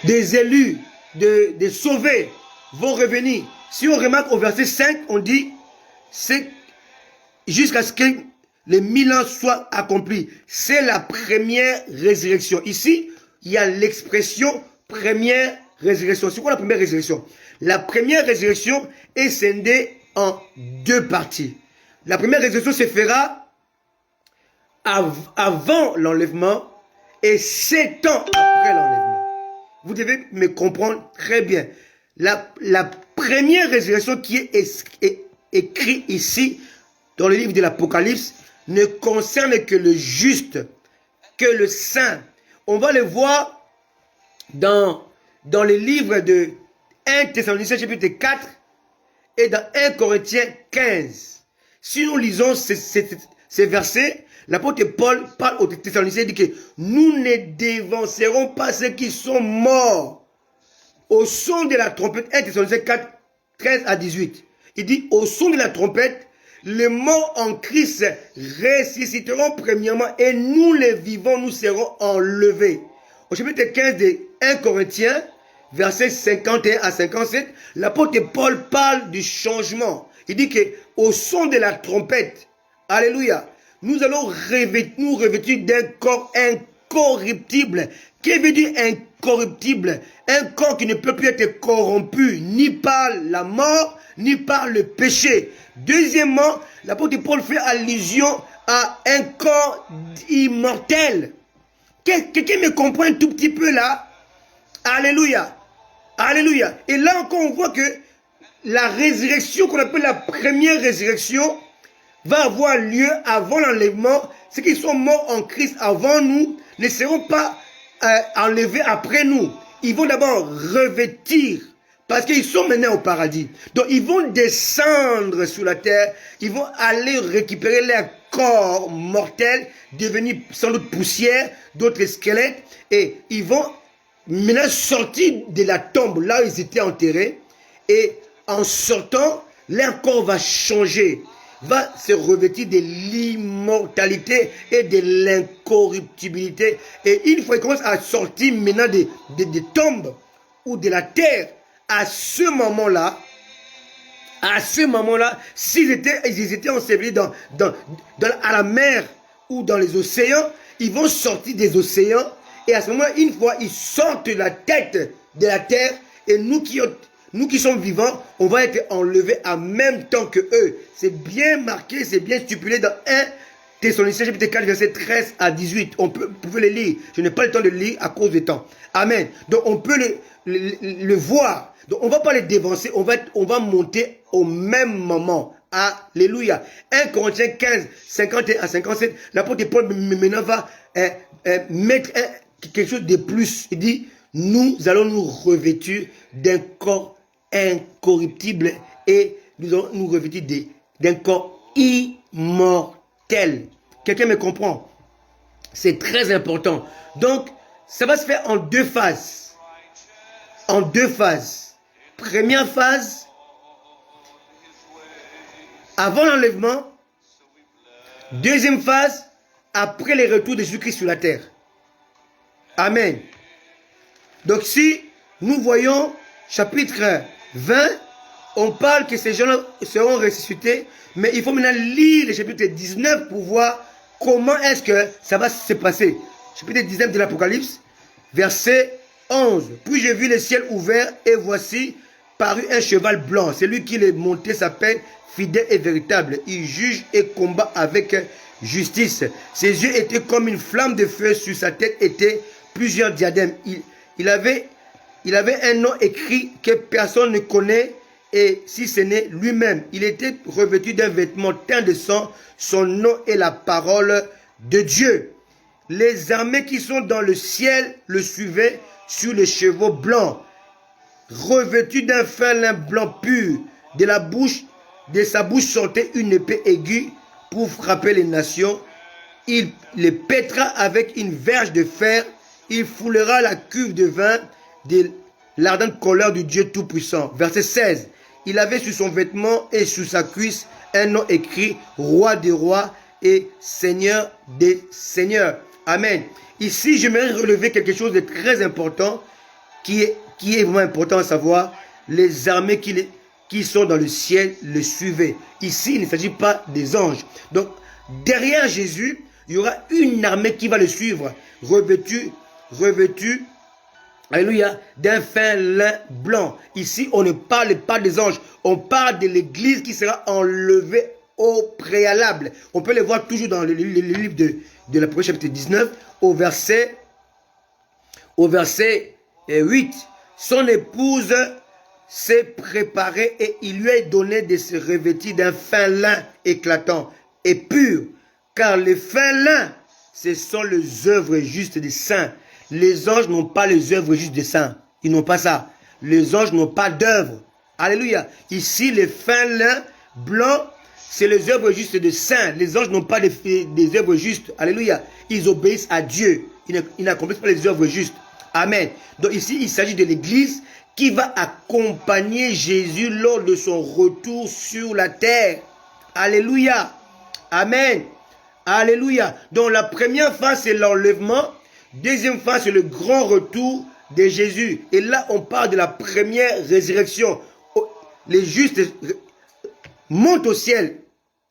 A: des élus, des sauvés, vont revenir. Si on remarque au verset 5, on dit, c'est jusqu'à ce que les 1000 ans soient accomplis. C'est la première résurrection. Ici, il y a l'expression première résurrection. C'est quoi la première résurrection? La première résurrection est scindée en deux parties. La première résurrection se fera avant l'enlèvement et 7 ans après l'enlèvement. Vous devez me comprendre très bien. La première résurrection qui est écrite ici dans le livre de l'Apocalypse ne concerne que le juste, que le saint. On va le voir dans le livre de 1 Thessaloniciens chapitre 4 et dans 1 Corinthiens 15. si nous lisons ces versets, l'apôtre Paul parle aux Thessaloniciens, il dit que nous ne dévancerons pas ceux qui sont morts au son de la trompette. 1 Thessaloniciens 4, 13 à 18. Il dit, au son de la trompette, les morts en Christ ressusciteront premièrement et nous les vivants, nous serons enlevés. Au chapitre 15 de 1 Corinthiens, versets 51 à 57, l'apôtre Paul parle du changement. Il dit que au son de la trompette, alléluia, nous allons nous revêtir d'un corps incorruptible. Qu'est-ce que veut dire incorruptible? Un corps qui ne peut plus être corrompu, ni par la mort, ni par le péché. Deuxièmement, l'apôtre Paul fait allusion à un corps immortel. Quelqu'un me comprend un tout petit peu là? Alléluia. Alléluia. Et là encore, on voit que la résurrection, qu'on appelle la première résurrection, va avoir lieu avant l'enlèvement. Ceux qui sont morts en Christ avant nous ne seront pas enlevés après nous. Ils vont d'abord revêtir, parce qu'ils sont maintenant au paradis. Donc ils vont descendre sur la terre, ils vont aller récupérer leur corps mortel, devenir sans doute poussière, d'autres squelettes, et ils vont maintenant sortir de la tombe là où ils étaient enterrés, et en sortant, leur corps va changer, va se revêtir de l'immortalité et de l'incorruptibilité. Et une fois qu'ils commencent à sortir maintenant des tombes ou de la terre, à ce moment-là, s'ils étaient ensevelis à la mer ou dans les océans, ils vont sortir des océans. Et à ce moment-là, une fois ils sortent la tête de la terre, et nous qui sommes vivants, on va être enlevés en même temps que eux. C'est bien marqué, c'est bien stipulé dans 1 Thessaloniciens chapitre 4, verset 13 à 18. Vous pouvez le lire. Je n'ai pas le temps de le lire à cause du temps. Amen. Donc on peut le voir. Donc on ne va pas les dévancer, on va monter au même moment. Alléluia. 1 Corinthiens 15, 51 à 57, l'apôtre Paul maintenant va mettre quelque chose de plus. Il dit, nous allons nous revêtir d'un corps incorruptible et nous allons nous revêtir d'un corps immortel. Quelqu'un me comprend? C'est très important. Donc, ça va se faire en deux phases. En deux phases. Première phase, avant l'enlèvement. Deuxième phase, après le retour de Jésus-Christ sur la terre. Amen. Donc si nous voyons chapitre 20, on parle que ces gens seront ressuscités, mais il faut maintenant lire le chapitre 19 pour voir comment est-ce que ça va se passer. Chapitre 19 de l'Apocalypse, verset 11. Puis j'ai vu le ciel ouvert et voici parut un cheval blanc. Celui qui l'est monté s'appelle fidèle et véritable. Il juge et combat avec justice. Ses yeux étaient comme une flamme de feu, sur sa tête étaient plusieurs diadèmes. Il avait un nom écrit que personne ne connaît, et si ce n'est lui-même. Il était revêtu d'un vêtement teint de sang. Son nom est la parole de Dieu. Les armées qui sont dans le ciel le suivaient sur les chevaux blancs, revêtus d'un fin lin blanc pur. De sa bouche sortait une épée aiguë pour frapper les nations. Il les pètera avec une verge de fer. Il foulera la cuve de vin de l'ardente colère du Dieu Tout-Puissant. Verset 16. Il avait sur son vêtement et sur sa cuisse un nom écrit, Roi des rois et Seigneur des seigneurs. Amen. Ici, j'aimerais relever quelque chose de très important, qui est vraiment important à savoir. Les armées qui sont dans le ciel le suivaient. Ici, il ne s'agit pas des anges. Donc, derrière Jésus, il y aura une armée qui va le suivre, revêtue, alléluia, d'un fin lin blanc. Ici, on ne parle pas des anges. On parle de l'église qui sera enlevée au préalable. On peut le voir toujours dans le livre de l'Apocalypse chapitre 19, au verset 8. Son épouse s'est préparée et il lui est donné de se revêtir d'un fin lin éclatant et pur. Car les fins lins, ce sont les œuvres justes des saints. Les anges n'ont pas les œuvres justes des saints. Ils n'ont pas ça. Les anges n'ont pas d'œuvres. Alléluia. Ici, les fins lins blancs, c'est les œuvres justes de saints. Les anges n'ont pas des œuvres justes. Alléluia. Ils obéissent à Dieu. Ils n'accomplissent pas les œuvres justes. Amen. Donc ici, il s'agit de l'Église qui va accompagner Jésus lors de son retour sur la terre. Alléluia. Amen. Alléluia. Donc la première phase, c'est l'enlèvement. Deuxième phase, c'est le grand retour de Jésus. Et là, on parle de la première résurrection. Les justes montent au ciel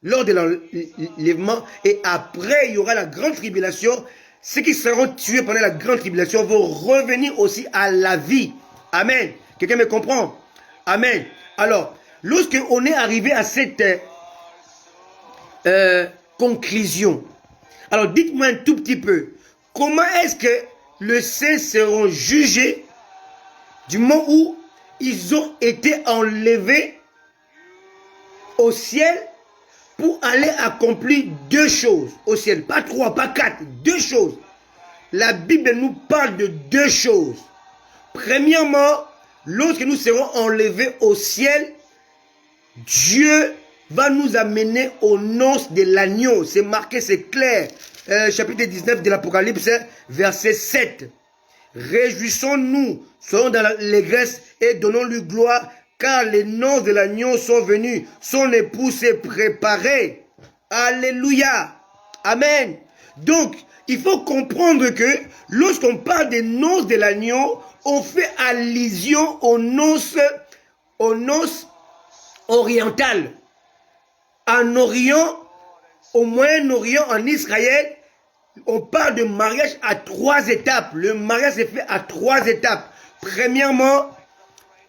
A: lors de l'enlèvement. Et après, il y aura la grande tribulation. Ceux qui seront tués pendant la grande tribulation vont revenir aussi à la vie. Amen. Quelqu'un me comprend? Amen. Alors, lorsque on est arrivé à cette conclusion, alors dites-moi un tout petit peu, comment est-ce que les saints seront jugés du moment où ils ont été enlevés au ciel pour aller accomplir deux choses au ciel, pas trois, pas quatre, deux choses. La Bible nous parle de deux choses. Premièrement, lorsque nous serons enlevés au ciel, Dieu va nous amener aux noces de l'agneau. C'est marqué, c'est clair. Chapitre 19 de l'Apocalypse, verset 7. Réjouissons-nous, soyons dans l'allégresse et donnons-lui gloire, car les noces de l'agneau sont venus, son époux s'est préparé. Alléluia. Amen. Donc, il faut comprendre que lorsqu'on parle des noces de l'agneau, on fait allusion aux noces orientales. En Orient, au Moyen-Orient, en Israël, on parle de mariage à trois étapes. Le mariage est fait à trois étapes. Premièrement,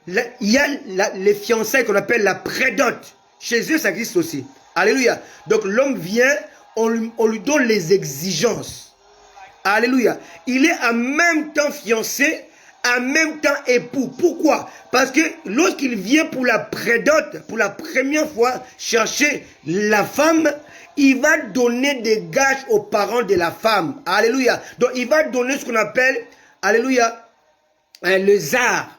A: il y a les fiançailles qu'on appelle la prédote. Chez eux, ça existe aussi. Alléluia. Donc l'homme vient, on lui donne les exigences. Alléluia. Il est en même temps fiancé, en même temps époux. Pourquoi? Parce que lorsqu'il vient pour la prédote, pour la première fois chercher la femme, il va donner des gages aux parents de la femme. Alléluia. Donc il va donner ce qu'on appelle, alléluia, le zar.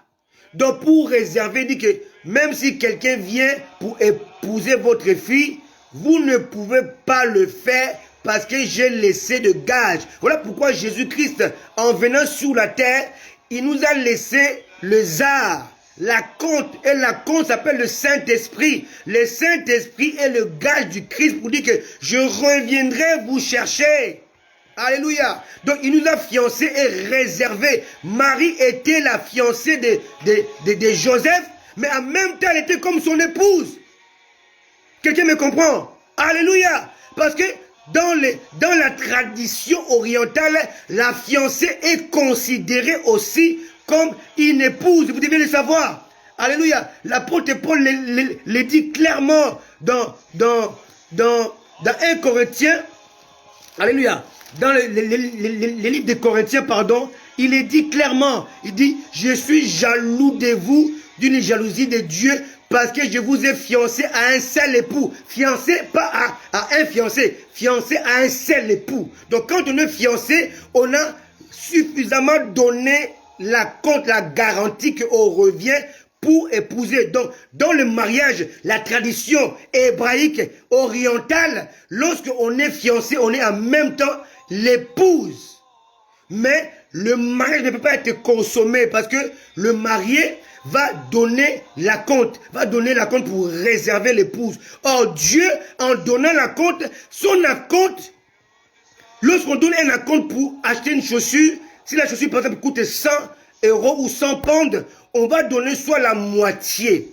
A: Donc pour réserver, il dit que même si quelqu'un vient pour épouser votre fille, vous ne pouvez pas le faire parce que j'ai laissé de gages. Voilà pourquoi Jésus-Christ, en venant sur la terre, il nous a laissé le zar, la compte. Et la compte s'appelle le Saint-Esprit. Le Saint-Esprit est le gage du Christ pour dire que je reviendrai vous chercher. Alléluia. Donc il nous a fiancés et réservés. Marie était la fiancée de Joseph, mais en même temps elle était comme son épouse. Quelqu'un me comprend? Alléluia. Parce que dans la tradition orientale, la fiancée est considérée aussi comme une épouse. Vous devez le savoir. Alléluia. L'apôtre Paul le dit clairement dans 1 Corinthiens. Alléluia. Dans les livres des Corinthiens, pardon, il est dit clairement, il dit, je suis jaloux de vous, d'une jalousie de Dieu, parce que je vous ai fiancé à un seul époux. Fiancé, pas à un fiancé, fiancé à un seul époux. Donc quand on est fiancé, on a suffisamment donné la compte, la garantie qu'on revient pour épouser. Donc, dans le mariage, la tradition hébraïque orientale, lorsqu'on est fiancé, on est en même temps l'épouse. Mais le mariage ne peut pas être consommé parce que le marié va donner la compte pour réserver l'épouse. Or, Dieu, en donnant la compte, son acompte, lorsqu'on donne un acompte pour acheter une chaussure, si la chaussure, par exemple, coûte 100 € ou 100 pounds, on va donner soit la moitié,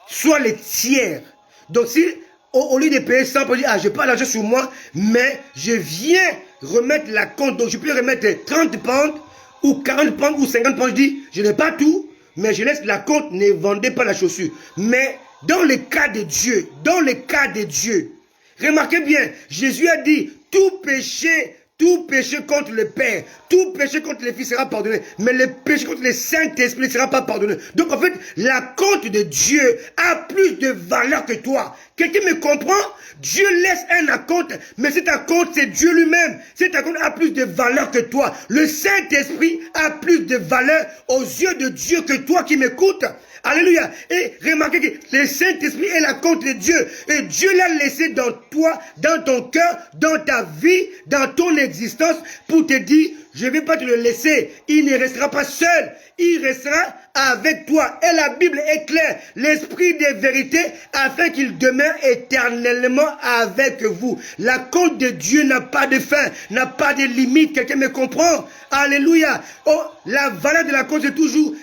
A: soit les tiers. Donc, si au lieu de payer 100, on peut dire, je n'ai pas l'argent sur moi, mais je viens remettre la compte. Donc, je peux remettre 30 pounds, ou 40 pounds, ou 50 pounds. Je dis, je n'ai pas tout, mais je laisse la compte, ne vendez pas la chaussure. Mais, dans le cas de Dieu, remarquez bien, Jésus a dit, tout péché contre le Père, tout péché contre le Fils sera pardonné, mais le péché contre le Saint-Esprit ne sera pas pardonné. Donc en fait, la compte de Dieu a plus de valeur que toi. Quelqu'un me comprend? Dieu laisse un acompte, mais cet acompte, c'est Dieu lui-même. Cet acompte a plus de valeur que toi. Le Saint-Esprit a plus de valeur aux yeux de Dieu que toi qui m'écoutes. Alléluia. Et remarquez que le Saint-Esprit est l'acompte de Dieu. Et Dieu l'a laissé dans toi, dans ton cœur, dans ta vie, dans ton existence, pour te dire, je ne vais pas te le laisser. Il ne restera pas seul. Il restera avec toi. Et la Bible est claire. L'Esprit des vérités, afin qu'il demeure éternellement avec vous. La compte de Dieu n'a pas de fin, n'a pas de limite. Quelqu'un me comprend? Alléluia. Oh, la valeur de la compte, c'est toujours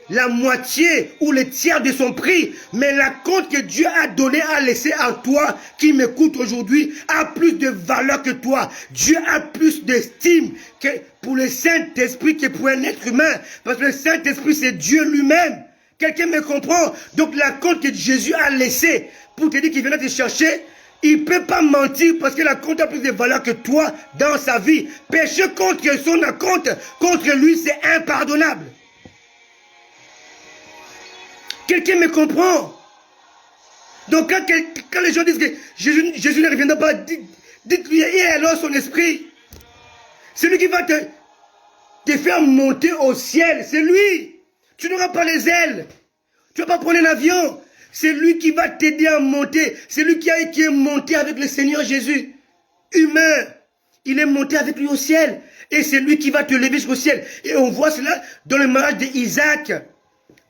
A: la moitié ou le tiers de son prix. Mais la compte que Dieu a donné, a laissé à toi, qui m'écoute aujourd'hui, a plus de valeur que toi. Dieu a plus d'estime que pour le Saint-Esprit que pour un être humain. Parce que le Saint-Esprit, c'est Dieu lui-même. Quelqu'un me comprend? Donc la compte que Jésus a laissé pour te dire qu'il viendra te chercher, il ne peut pas mentir parce que la compte a plus de valeur que toi dans sa vie. Pécher contre son compte, contre lui, c'est impardonnable. Quelqu'un me comprend? Donc quand les gens disent que Jésus ne reviendra pas, dites-lui, et alors son esprit? C'est lui qui va te faire monter au ciel. C'est lui. Tu n'auras pas les ailes. Tu ne vas pas prendre l'avion. C'est lui qui va t'aider à monter. C'est lui qui est monté avec le Seigneur Jésus. Humain. Il est monté avec lui au ciel. Et c'est lui qui va te lever jusqu'au ciel. Et on voit cela dans le mariage d'Isaac.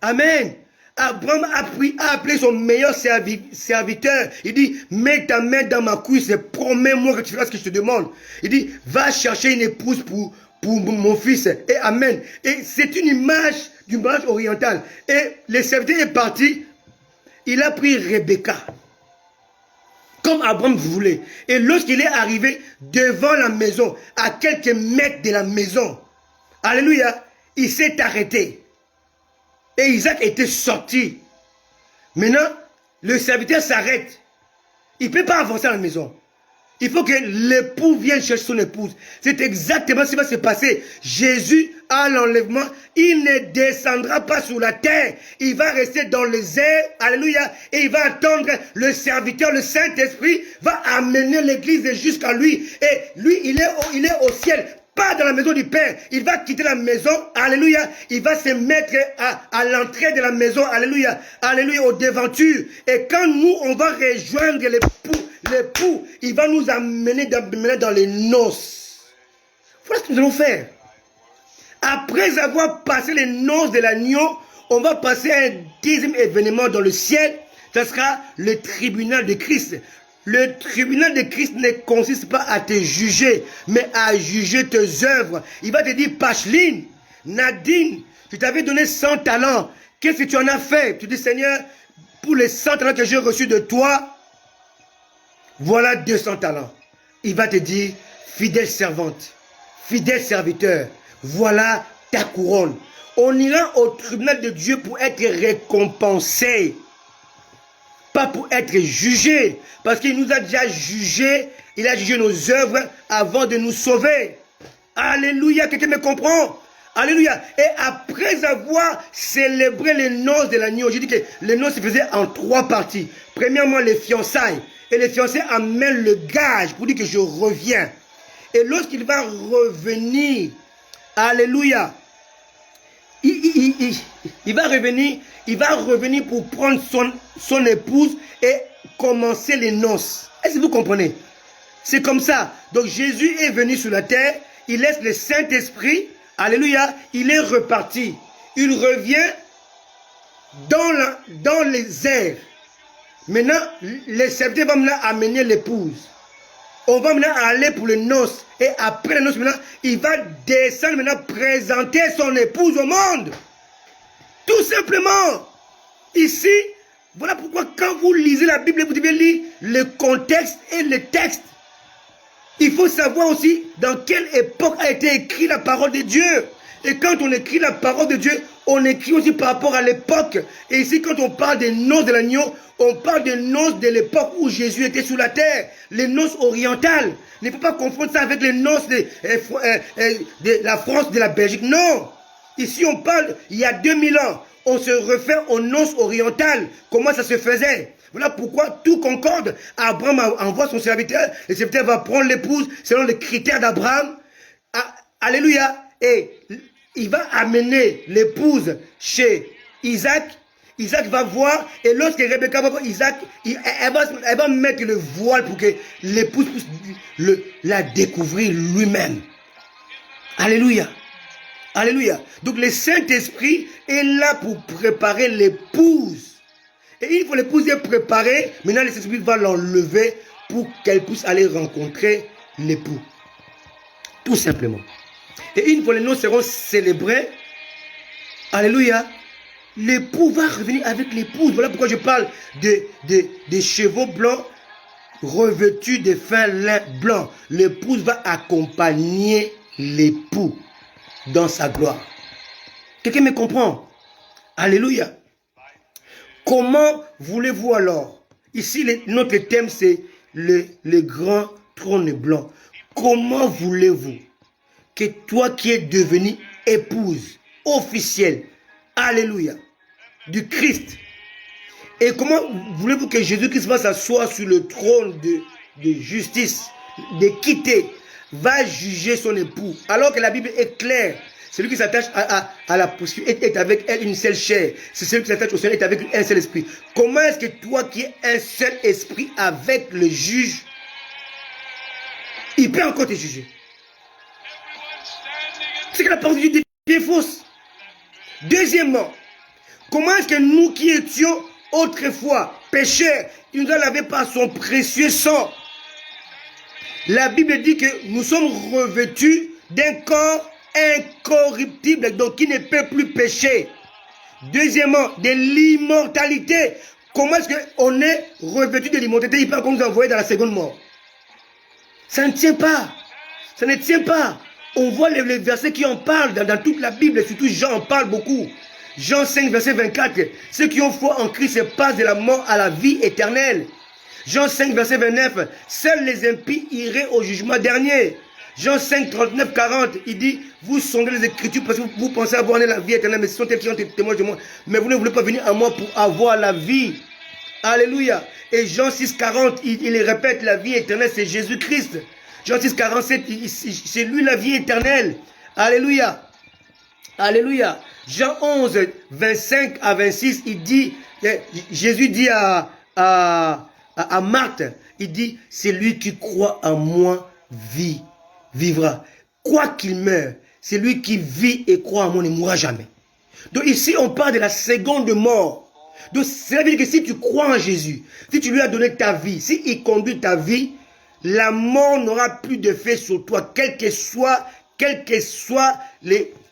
A: Amen. Abraham a appelé son meilleur serviteur. Il dit, mets ta main dans ma cuisse et promets-moi que tu feras ce que je te demande. Il dit, va chercher une épouse pour mon fils. Et amen. Et c'est une image du mariage oriental. Et le serviteur est parti. Il a pris Rebecca. Comme Abraham voulait. Et lorsqu'il est arrivé devant la maison, à quelques mètres de la maison, alléluia, il s'est arrêté. Et Isaac était sorti. Maintenant, le serviteur s'arrête. Il ne peut pas avancer à la maison. Il faut que l'époux vienne chercher son épouse. C'est exactement ce qui va se passer. Jésus, à l'enlèvement, il ne descendra pas sur la terre. Il va rester dans les airs. Alléluia. Et il va attendre le serviteur, le Saint-Esprit, va amener l'église jusqu'à lui. Et lui, il est au ciel. Pas dans la maison du Père. Il va quitter la maison. Alléluia. Il va se mettre à l'entrée de la maison. Alléluia. Alléluia. Aux devantures. Et quand nous, on va rejoindre l'époux, il va nous amener dans les noces. Voilà ce que nous allons faire. Après avoir passé les noces de l'agneau, on va passer à un deuxième événement dans le ciel. Ce sera le tribunal de Christ. Le tribunal de Christ ne consiste pas à te juger, mais à juger tes œuvres. Il va te dire, Pacheline, Nadine, je t'avais donné 100 talents. Qu'est-ce que tu en as fait? Tu dis, Seigneur, pour les 100 talents que j'ai reçus de toi, voilà 200 talents. Il va te dire, fidèle servante, fidèle serviteur, voilà ta couronne. On ira au tribunal de Dieu pour être récompensé. Pas pour être jugé, parce qu'il nous a déjà jugé, il a jugé nos œuvres avant de nous sauver. Alléluia, quelqu'un me comprend? Alléluia. Et après avoir célébré les noces de l'agneau, j'ai dit que les noces se faisaient en 3 parties. Premièrement, les fiançailles. Et les fiancés amènent le gage pour dire que je reviens. Et lorsqu'il va revenir, alléluia, il va revenir pour prendre son épouse et commencer les noces. Est-ce que vous comprenez? C'est comme ça. Donc Jésus est venu sur la terre, il laisse le Saint-Esprit, alléluia, il est reparti. Il revient dans les airs. Maintenant, les serviteurs vont maintenant amener l'épouse. On va maintenant aller pour les noces. Et après les noces, maintenant, il va descendre maintenant présenter son épouse au monde. Tout simplement. Ici, voilà pourquoi quand vous lisez la Bible, vous devez lire le contexte et le texte. Il faut savoir aussi dans quelle époque a été écrite la parole de Dieu. Et quand on écrit la parole de Dieu, on écrit aussi par rapport à l'époque. Et ici, quand on parle des noces de l'agneau, on parle des noces de l'époque où Jésus était sur la terre. Les noces orientales. Ne faut pas confondre ça avec les noces de la France, de la Belgique. Non. Ici, on parle, il y a 2000 ans, on se réfère aux noces orientales. Comment ça se faisait? Voilà pourquoi tout concorde. Abraham envoie son serviteur. Le serviteur va prendre l'épouse selon les critères d'Abraham. Alléluia. Et il va amener l'épouse chez Isaac. Isaac va voir, et lorsque Rebecca va voir Isaac, elle va mettre le voile pour que l'épouse puisse la découvrir lui-même. Alléluia. Alléluia. Donc le Saint-Esprit est là pour préparer l'épouse. Et une fois l'épouse est préparée, maintenant le Saint-Esprit va l'enlever pour qu'elle puisse aller rencontrer l'époux. Tout simplement. Et une fois les noces seront célébrées, alléluia, l'époux va revenir avec l'épouse. Voilà pourquoi je parle des chevaux blancs revêtus de fin lin blanc. L'épouse va accompagner l'époux dans sa gloire. Quelqu'un me comprend? Alléluia. Comment voulez-vous alors? Ici, notre thème, c'est le grand trône blanc. Comment voulez-vous que toi qui es devenu épouse officielle, alléluia, du Christ, et comment voulez-vous que Jésus-Christ va s'asseoir sur le trône de justice, d'équité, va juger son époux, alors que la Bible est claire? Celui qui s'attache à la poursuite est avec elle une seule chair. C'est celui qui s'attache au Seigneur est avec un seul esprit. Comment est-ce que toi qui es un seul esprit avec le juge, il peut encore te juger? C'est que la parole de Dieu est fausse. Deuxièmement, comment est-ce que nous qui étions autrefois pécheurs, il nous a lavé par son précieux sang? La Bible dit que nous sommes revêtus d'un corps incorruptible, donc qui ne peut plus pécher. Deuxièmement, de l'immortalité. Comment est-ce qu'on est revêtu de l'immortalité? Il peut encore nous envoyer dans la seconde mort. Ça ne tient pas. Ça ne tient pas. On voit les versets qui en parlent dans toute la Bible, surtout Jean en parle beaucoup. Jean 5, verset 24. Ceux qui ont foi en Christ passent de la mort à la vie éternelle. Jean 5, verset 29. Seuls les impies iraient au jugement dernier. Jean 5, 39, 40. Il dit, vous sondez les Écritures parce que vous pensez avoir la vie éternelle, mais ce sont elles qui ont témoin de moi. Mais vous ne voulez pas venir à moi pour avoir la vie. Alléluia. Et Jean 6, 40, il répète, la vie éternelle, c'est Jésus-Christ. Jean 6, 47, c'est lui la vie éternelle. Alléluia. Alléluia. Jean 11, 25 à 26, il dit, Jésus dit à Marthe, il dit, c'est lui qui croit en moi vivra. Quoi qu'il meure, c'est lui qui vit et croit en moi ne mourra jamais. Donc ici, on parle de la seconde mort. Donc cela veut dire que si tu crois en Jésus, si tu lui as donné ta vie, si il conduit ta vie, la mort n'aura plus d'effet sur toi, quelle que soit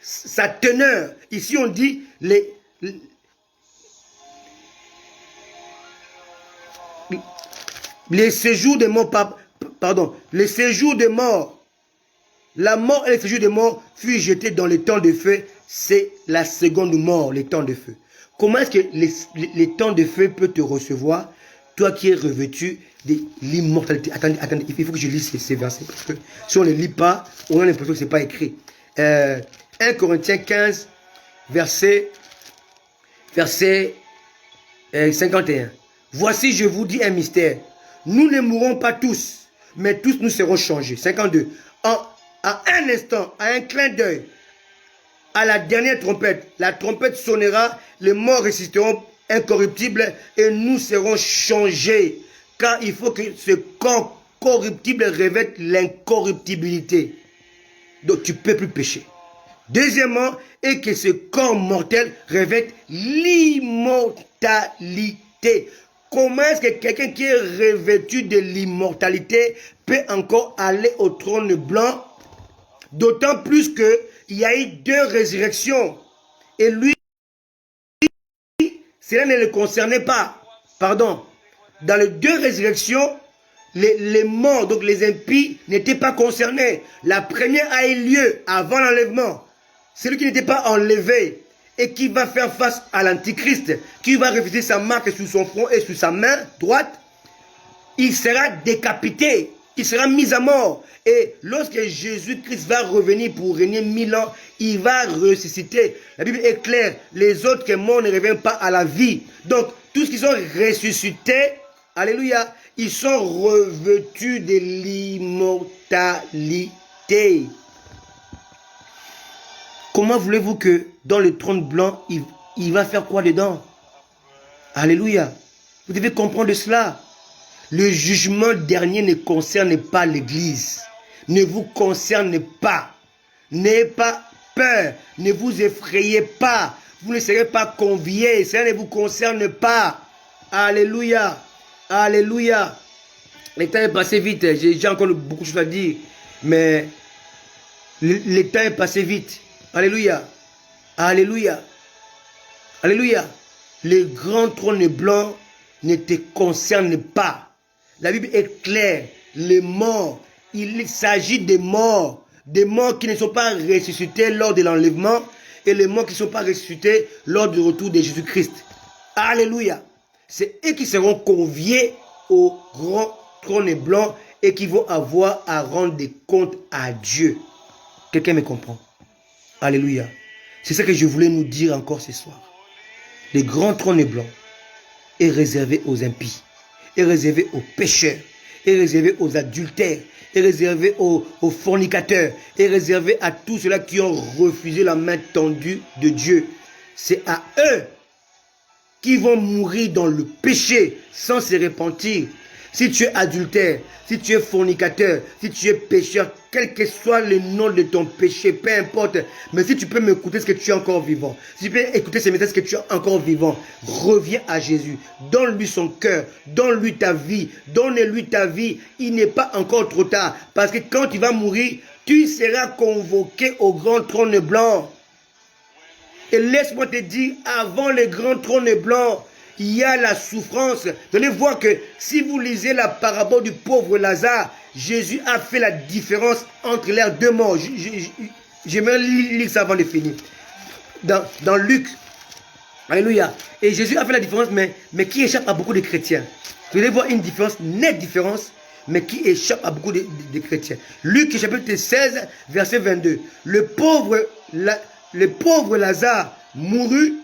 A: sa teneur. Ici, on dit les séjours de mort, pardon, les séjours de mort, la mort et les séjours de mort furent jetés dans les temps de feu. C'est la seconde mort, les temps de feu. Comment est-ce que les temps de feu peuvent te recevoir, toi qui es revêtu de l'immortalité? Attendez, il faut que je lise ces versets, parce que si on ne les lit pas, on a l'impression que ce n'est pas écrit. 1 Corinthiens 15, verset 51. Voici, je vous dis un mystère. Nous ne mourrons pas tous, mais tous nous serons changés. 52. À un instant, à un clin d'œil, à la dernière trompette, la trompette sonnera, les morts résisteront incorruptibles et nous serons changés. Car il faut que ce corps corruptible revête l'incorruptibilité. Donc tu ne peux plus pécher. Deuxièmement, et que ce corps mortel revête l'immortalité. Comment est-ce que quelqu'un qui est revêtu de l'immortalité peut encore aller au trône blanc? D'autant plus qu'il y a eu 2 résurrections. Et lui, cela ne le concernait pas. Pardon. Dans les 2 résurrections, les morts, donc les impies, n'étaient pas concernés. La première a eu lieu avant l'enlèvement. Celui qui n'était pas enlevé et qui va faire face à l'antichrist, qui va refuser sa marque sur son front et sur sa main droite, il sera décapité. il sera mis à mort. Et lorsque Jésus-Christ va revenir pour régner 1000 ans, il va ressusciter. La Bible est claire, les autres qui sont morts ne reviennent pas à la vie. Donc, tous ceux qui sont ressuscités, alléluia, ils sont revêtus de l'immortalité. Comment voulez-vous que dans le trône blanc, il va faire quoi dedans? Alléluia. Vous devez comprendre cela. Le jugement dernier ne concerne pas l'Église. Ne vous concerne pas. N'ayez pas peur. Ne vous effrayez pas. Vous ne serez pas conviés. Cela ne vous concerne pas. Alléluia. Alléluia. Le temps est passé vite. J'ai encore beaucoup de choses à dire. Mais le temps est passé vite. Alléluia. Alléluia. Alléluia. Le grand trône blanc ne te concerne pas. La Bible est claire. Les morts, il s'agit des morts qui ne sont pas ressuscités lors de l'enlèvement et les morts qui ne sont pas ressuscités lors du retour de Jésus-Christ. Alléluia. C'est eux qui seront conviés au grand trône blanc et qui vont avoir à rendre des comptes à Dieu. Quelqu'un me comprend? Alléluia. C'est ça que je voulais nous dire encore ce soir. Le grand trône blanc est réservé aux impies, est réservé aux pécheurs, est réservé aux adultères, est réservé aux fornicateurs, est réservé à tous ceux-là qui ont refusé la main tendue de Dieu. C'est à eux qui vont mourir dans le péché sans se repentir. Si tu es adultère, si tu es fornicateur, si tu es pécheur, quel que soit le nom de ton péché, peu importe. Mais si tu peux m'écouter, est-ce que tu es encore vivant? Si tu peux écouter ces messages, est-ce que tu es encore vivant? Reviens à Jésus. Donne-lui son cœur. Donne-lui ta vie. Donne-lui ta vie. Il n'est pas encore trop tard. Parce que quand tu vas mourir, tu seras convoqué au grand trône blanc. Et laisse-moi te dire, avant le grand trône blanc, il y a la souffrance. Vous allez voir que si vous lisez la parabole du pauvre Lazare, Jésus a fait la différence entre les deux morts. J'aimerais lire ça avant de finir. Dans Luc. Alléluia. Et Jésus a fait la différence, mais qui échappe à beaucoup de chrétiens. Vous allez voir une différence, nette différence, mais qui échappe à beaucoup de chrétiens. Luc chapitre 16, verset 22. Le pauvre Lazare mourut.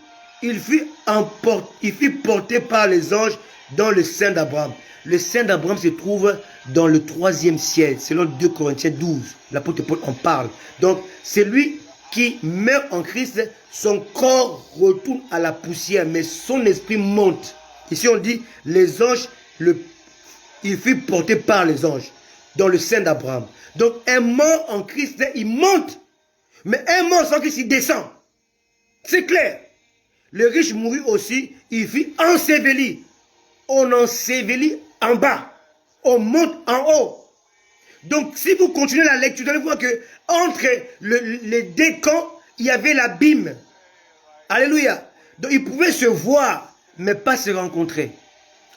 A: Il fut porté par les anges dans le sein d'Abraham. Le sein d'Abraham se trouve dans le 3e ciel, selon 2 Corinthiens 12. L'apôtre Paul en parle. Donc, celui qui meurt en Christ, son corps retourne à la poussière, mais son esprit monte. Ici, on dit, les anges, il fut porté par les anges dans le sein d'Abraham. Donc, un mort en Christ, il monte. Mais un mort sans Christ, il descend. C'est clair. Le riche mourut aussi, il fut enseveli. On ensevelit en bas. On monte en haut. Donc, si vous continuez la lecture, vous allez voir que entre les deux camps, il y avait l'abîme. Alléluia. Donc, ils pouvaient se voir, mais pas se rencontrer.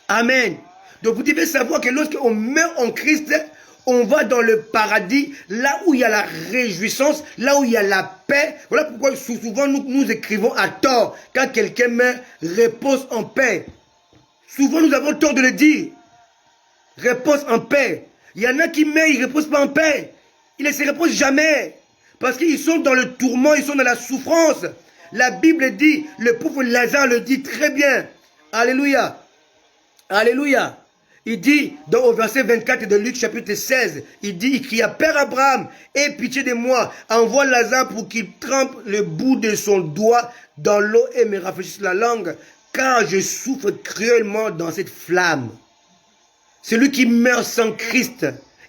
A: Amen. Donc, vous devez savoir que lorsqu'on meurt en Christ, on va dans le paradis, là où il y a la réjouissance, là où il y a la paix. Voilà pourquoi souvent nous écrivons à tort. Quand quelqu'un meurt, repose en paix. Souvent nous avons tort de le dire. Repose en paix. Il y en a qui meurent, ils ne reposent pas en paix. Ils ne se reposent jamais. Parce qu'ils sont dans le tourment, ils sont dans la souffrance. La Bible dit, le pauvre Lazare le dit très bien. Alléluia. Alléluia. Il dit, au verset 24 de Luc chapitre 16, il cria, Père Abraham, aie pitié de moi, envoie Lazare pour qu'il trempe le bout de son doigt dans l'eau et me rafraîchisse la langue, car je souffre cruellement dans cette flamme. Celui qui meurt sans Christ,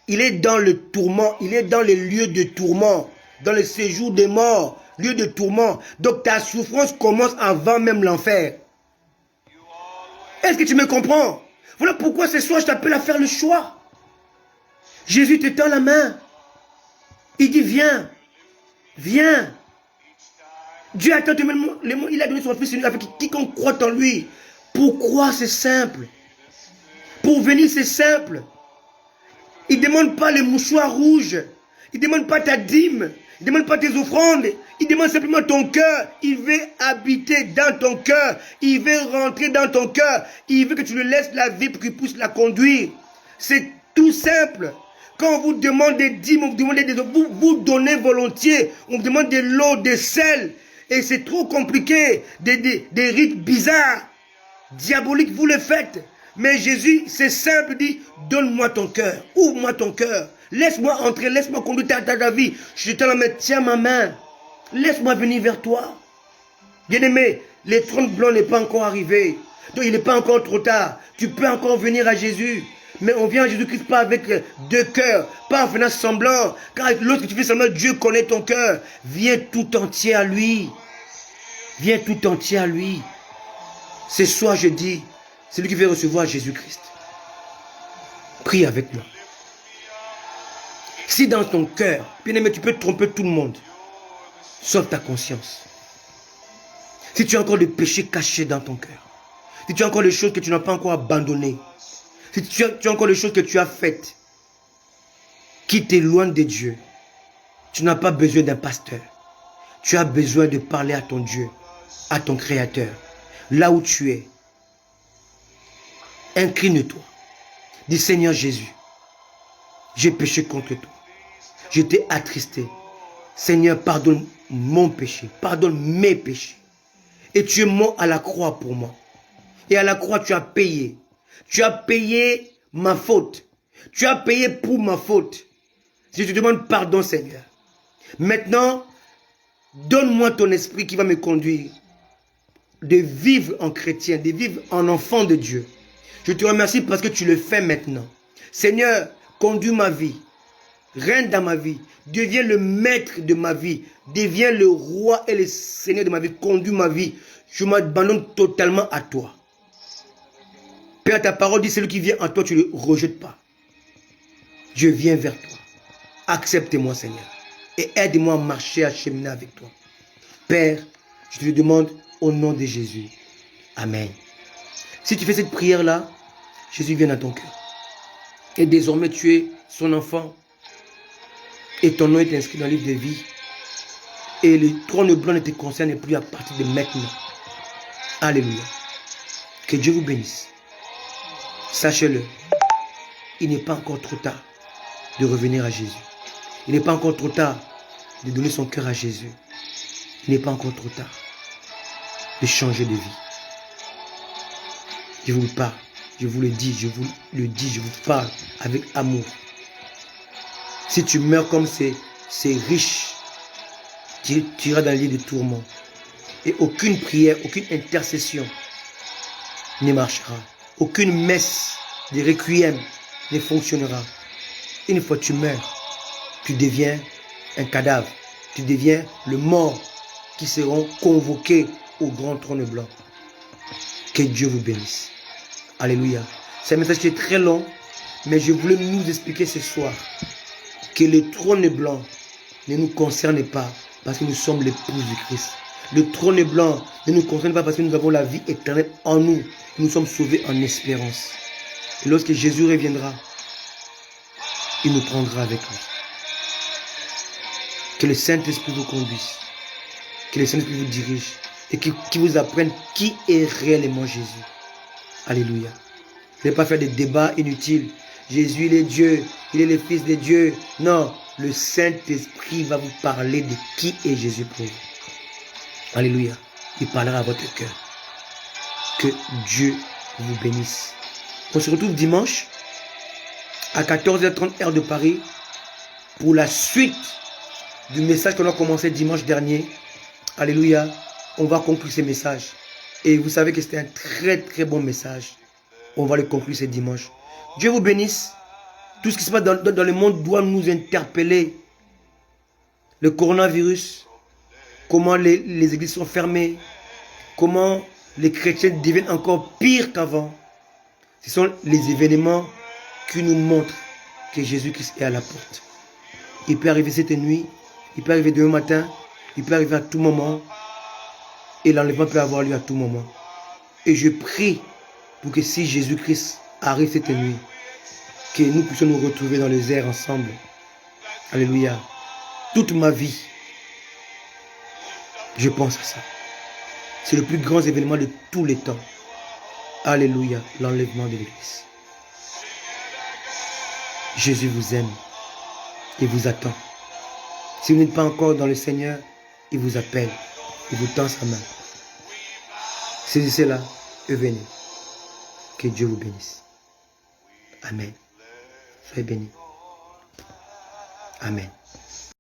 A: il est dans le tourment, il est dans les lieux de tourment, dans le séjour des morts, lieu de tourment. Donc ta souffrance commence avant même l'enfer. Est-ce que tu me comprends? Voilà pourquoi ce soir je t'appelle à faire le choix. Jésus te tend la main. Il dit viens. Viens. Dieu a tant aimé le monde, il a donné son fils avec quiconque croit en lui. Pourquoi c'est simple? Pour venir c'est simple. Il ne demande pas les mouchoirs rouges. Il ne demande pas ta dîme. Il ne demande pas tes offrandes. Il demande simplement ton cœur. Il veut habiter dans ton cœur. Il veut rentrer dans ton cœur. Il veut que tu lui laisses la vie pour qu'il puisse la conduire. C'est tout simple. Quand on vous demande des dîmes, on vous demande vous donnez volontiers. On vous demande de l'eau, des sel. Et c'est trop compliqué. Des rites bizarres, diaboliques, vous le faites. Mais Jésus, c'est simple, dit, donne-moi ton cœur. Ouvre-moi ton cœur. Laisse-moi entrer, laisse-moi conduire ta vie. Je te la mets, tiens ma main. Laisse-moi venir vers toi. Bien-aimé, les 30 blancs n'est pas encore arrivé. Donc il n'est pas encore trop tard. Tu peux encore venir à Jésus. Mais on vient à Jésus-Christ pas avec deux cœurs, pas en faisant semblant. Car avec l'autre que tu fais semblant, Dieu connaît ton cœur. Viens tout entier à lui. Viens tout entier à lui. Ce soir, je dis, c'est lui qui veut recevoir Jésus-Christ. Prie avec moi. Si dans ton cœur, bien-aimé, tu peux tromper tout le monde, sauf ta conscience. Si tu as encore des péchés cachés dans ton cœur, si tu as encore des choses que tu n'as pas encore abandonnées, si tu as encore des choses que tu as faites qui t'éloignent de Dieu, tu n'as pas besoin d'un pasteur. Tu as besoin de parler à ton Dieu, à ton Créateur. Là où tu es, incline-toi. Dis Seigneur Jésus, j'ai péché contre toi. Je t'ai attristé. Seigneur, pardonne mon péché. Pardonne mes péchés. Et tu es mort à la croix pour moi. Et à la croix, tu as payé. Tu as payé ma faute. Tu as payé pour ma faute. Je te demande pardon, Seigneur. Maintenant, donne-moi ton esprit qui va me conduire de vivre en chrétien, de vivre en enfant de Dieu. Je te remercie parce que tu le fais maintenant. Seigneur, conduis ma vie. Règne dans ma vie. Deviens le maître de ma vie. Deviens le roi et le seigneur de ma vie. Conduis ma vie. Je m'abandonne totalement à toi. Père, ta parole dit, celui qui vient en toi, tu ne le rejettes pas. Je viens vers toi. Accepte-moi, Seigneur. Et aide-moi à marcher, à cheminer avec toi. Père, je te le demande au nom de Jésus. Amen. Si tu fais cette prière-là, Jésus vient dans ton cœur. Et désormais, tu es son enfant. Et ton nom est inscrit dans le livre de vie. Et le trône blanc ne te concerne plus à partir de maintenant. Alléluia. Que Dieu vous bénisse. Sachez-le, il n'est pas encore trop tard de revenir à Jésus. Il n'est pas encore trop tard de donner son cœur à Jésus. Il n'est pas encore trop tard de changer de vie. Je vous parle, je vous le dis, je vous parle avec amour. Si tu meurs comme ces riches, tu iras dans le lit de tourment. Et aucune prière, aucune intercession ne marchera. Aucune messe de requiem ne fonctionnera. Une fois que tu meurs, tu deviens un cadavre. Tu deviens le mort qui seront convoqués au grand trône blanc. Que Dieu vous bénisse. Alléluia. C'est un message qui est très long, mais je voulais nous expliquer ce soir que le trône blanc ne nous concerne pas parce que nous sommes l'épouse du Christ. Le trône blanc ne nous concerne pas parce que nous avons la vie éternelle en nous. Nous sommes sauvés en espérance. Et lorsque Jésus reviendra, il nous prendra avec lui. Que le Saint-Esprit vous conduise. Que le Saint-Esprit vous dirige. Et qu'il vous apprenne qui est réellement Jésus. Alléluia. Ne pas faire des débats inutiles. Jésus, il est Dieu. Il est le Fils de Dieu. Non. Le Saint-Esprit va vous parler de qui est Jésus pour vous. Alléluia. Il parlera à votre cœur. Que Dieu vous bénisse. On se retrouve dimanche à 14h30 heure de Paris pour la suite du message qu'on a commencé dimanche dernier. Alléluia. On va conclure ce message. Et vous savez que c'était un très très bon message. On va le conclure ce dimanche. Dieu vous bénisse. Tout ce qui se passe dans le monde doit nous interpeller. Le coronavirus, comment les églises sont fermées, comment les chrétiens deviennent encore pires qu'avant. Ce sont les événements qui nous montrent que Jésus-Christ est à la porte. Il peut arriver cette nuit, il peut arriver demain matin, il peut arriver à tout moment. Et l'enlèvement peut avoir lieu à tout moment. Et je prie pour que si Jésus-Christ arrive cette nuit, que nous puissions nous retrouver dans les airs ensemble. Alléluia. Toute ma vie, je pense à ça. C'est le plus grand événement de tous les temps. Alléluia, l'enlèvement de l'Église. Jésus vous aime. Il vous attend. Si vous n'êtes pas encore dans le Seigneur, il vous appelle. Il vous tend sa main. Saisissez-la et venez. Que Dieu vous bénisse. Amen. Soyez bénis. Amen.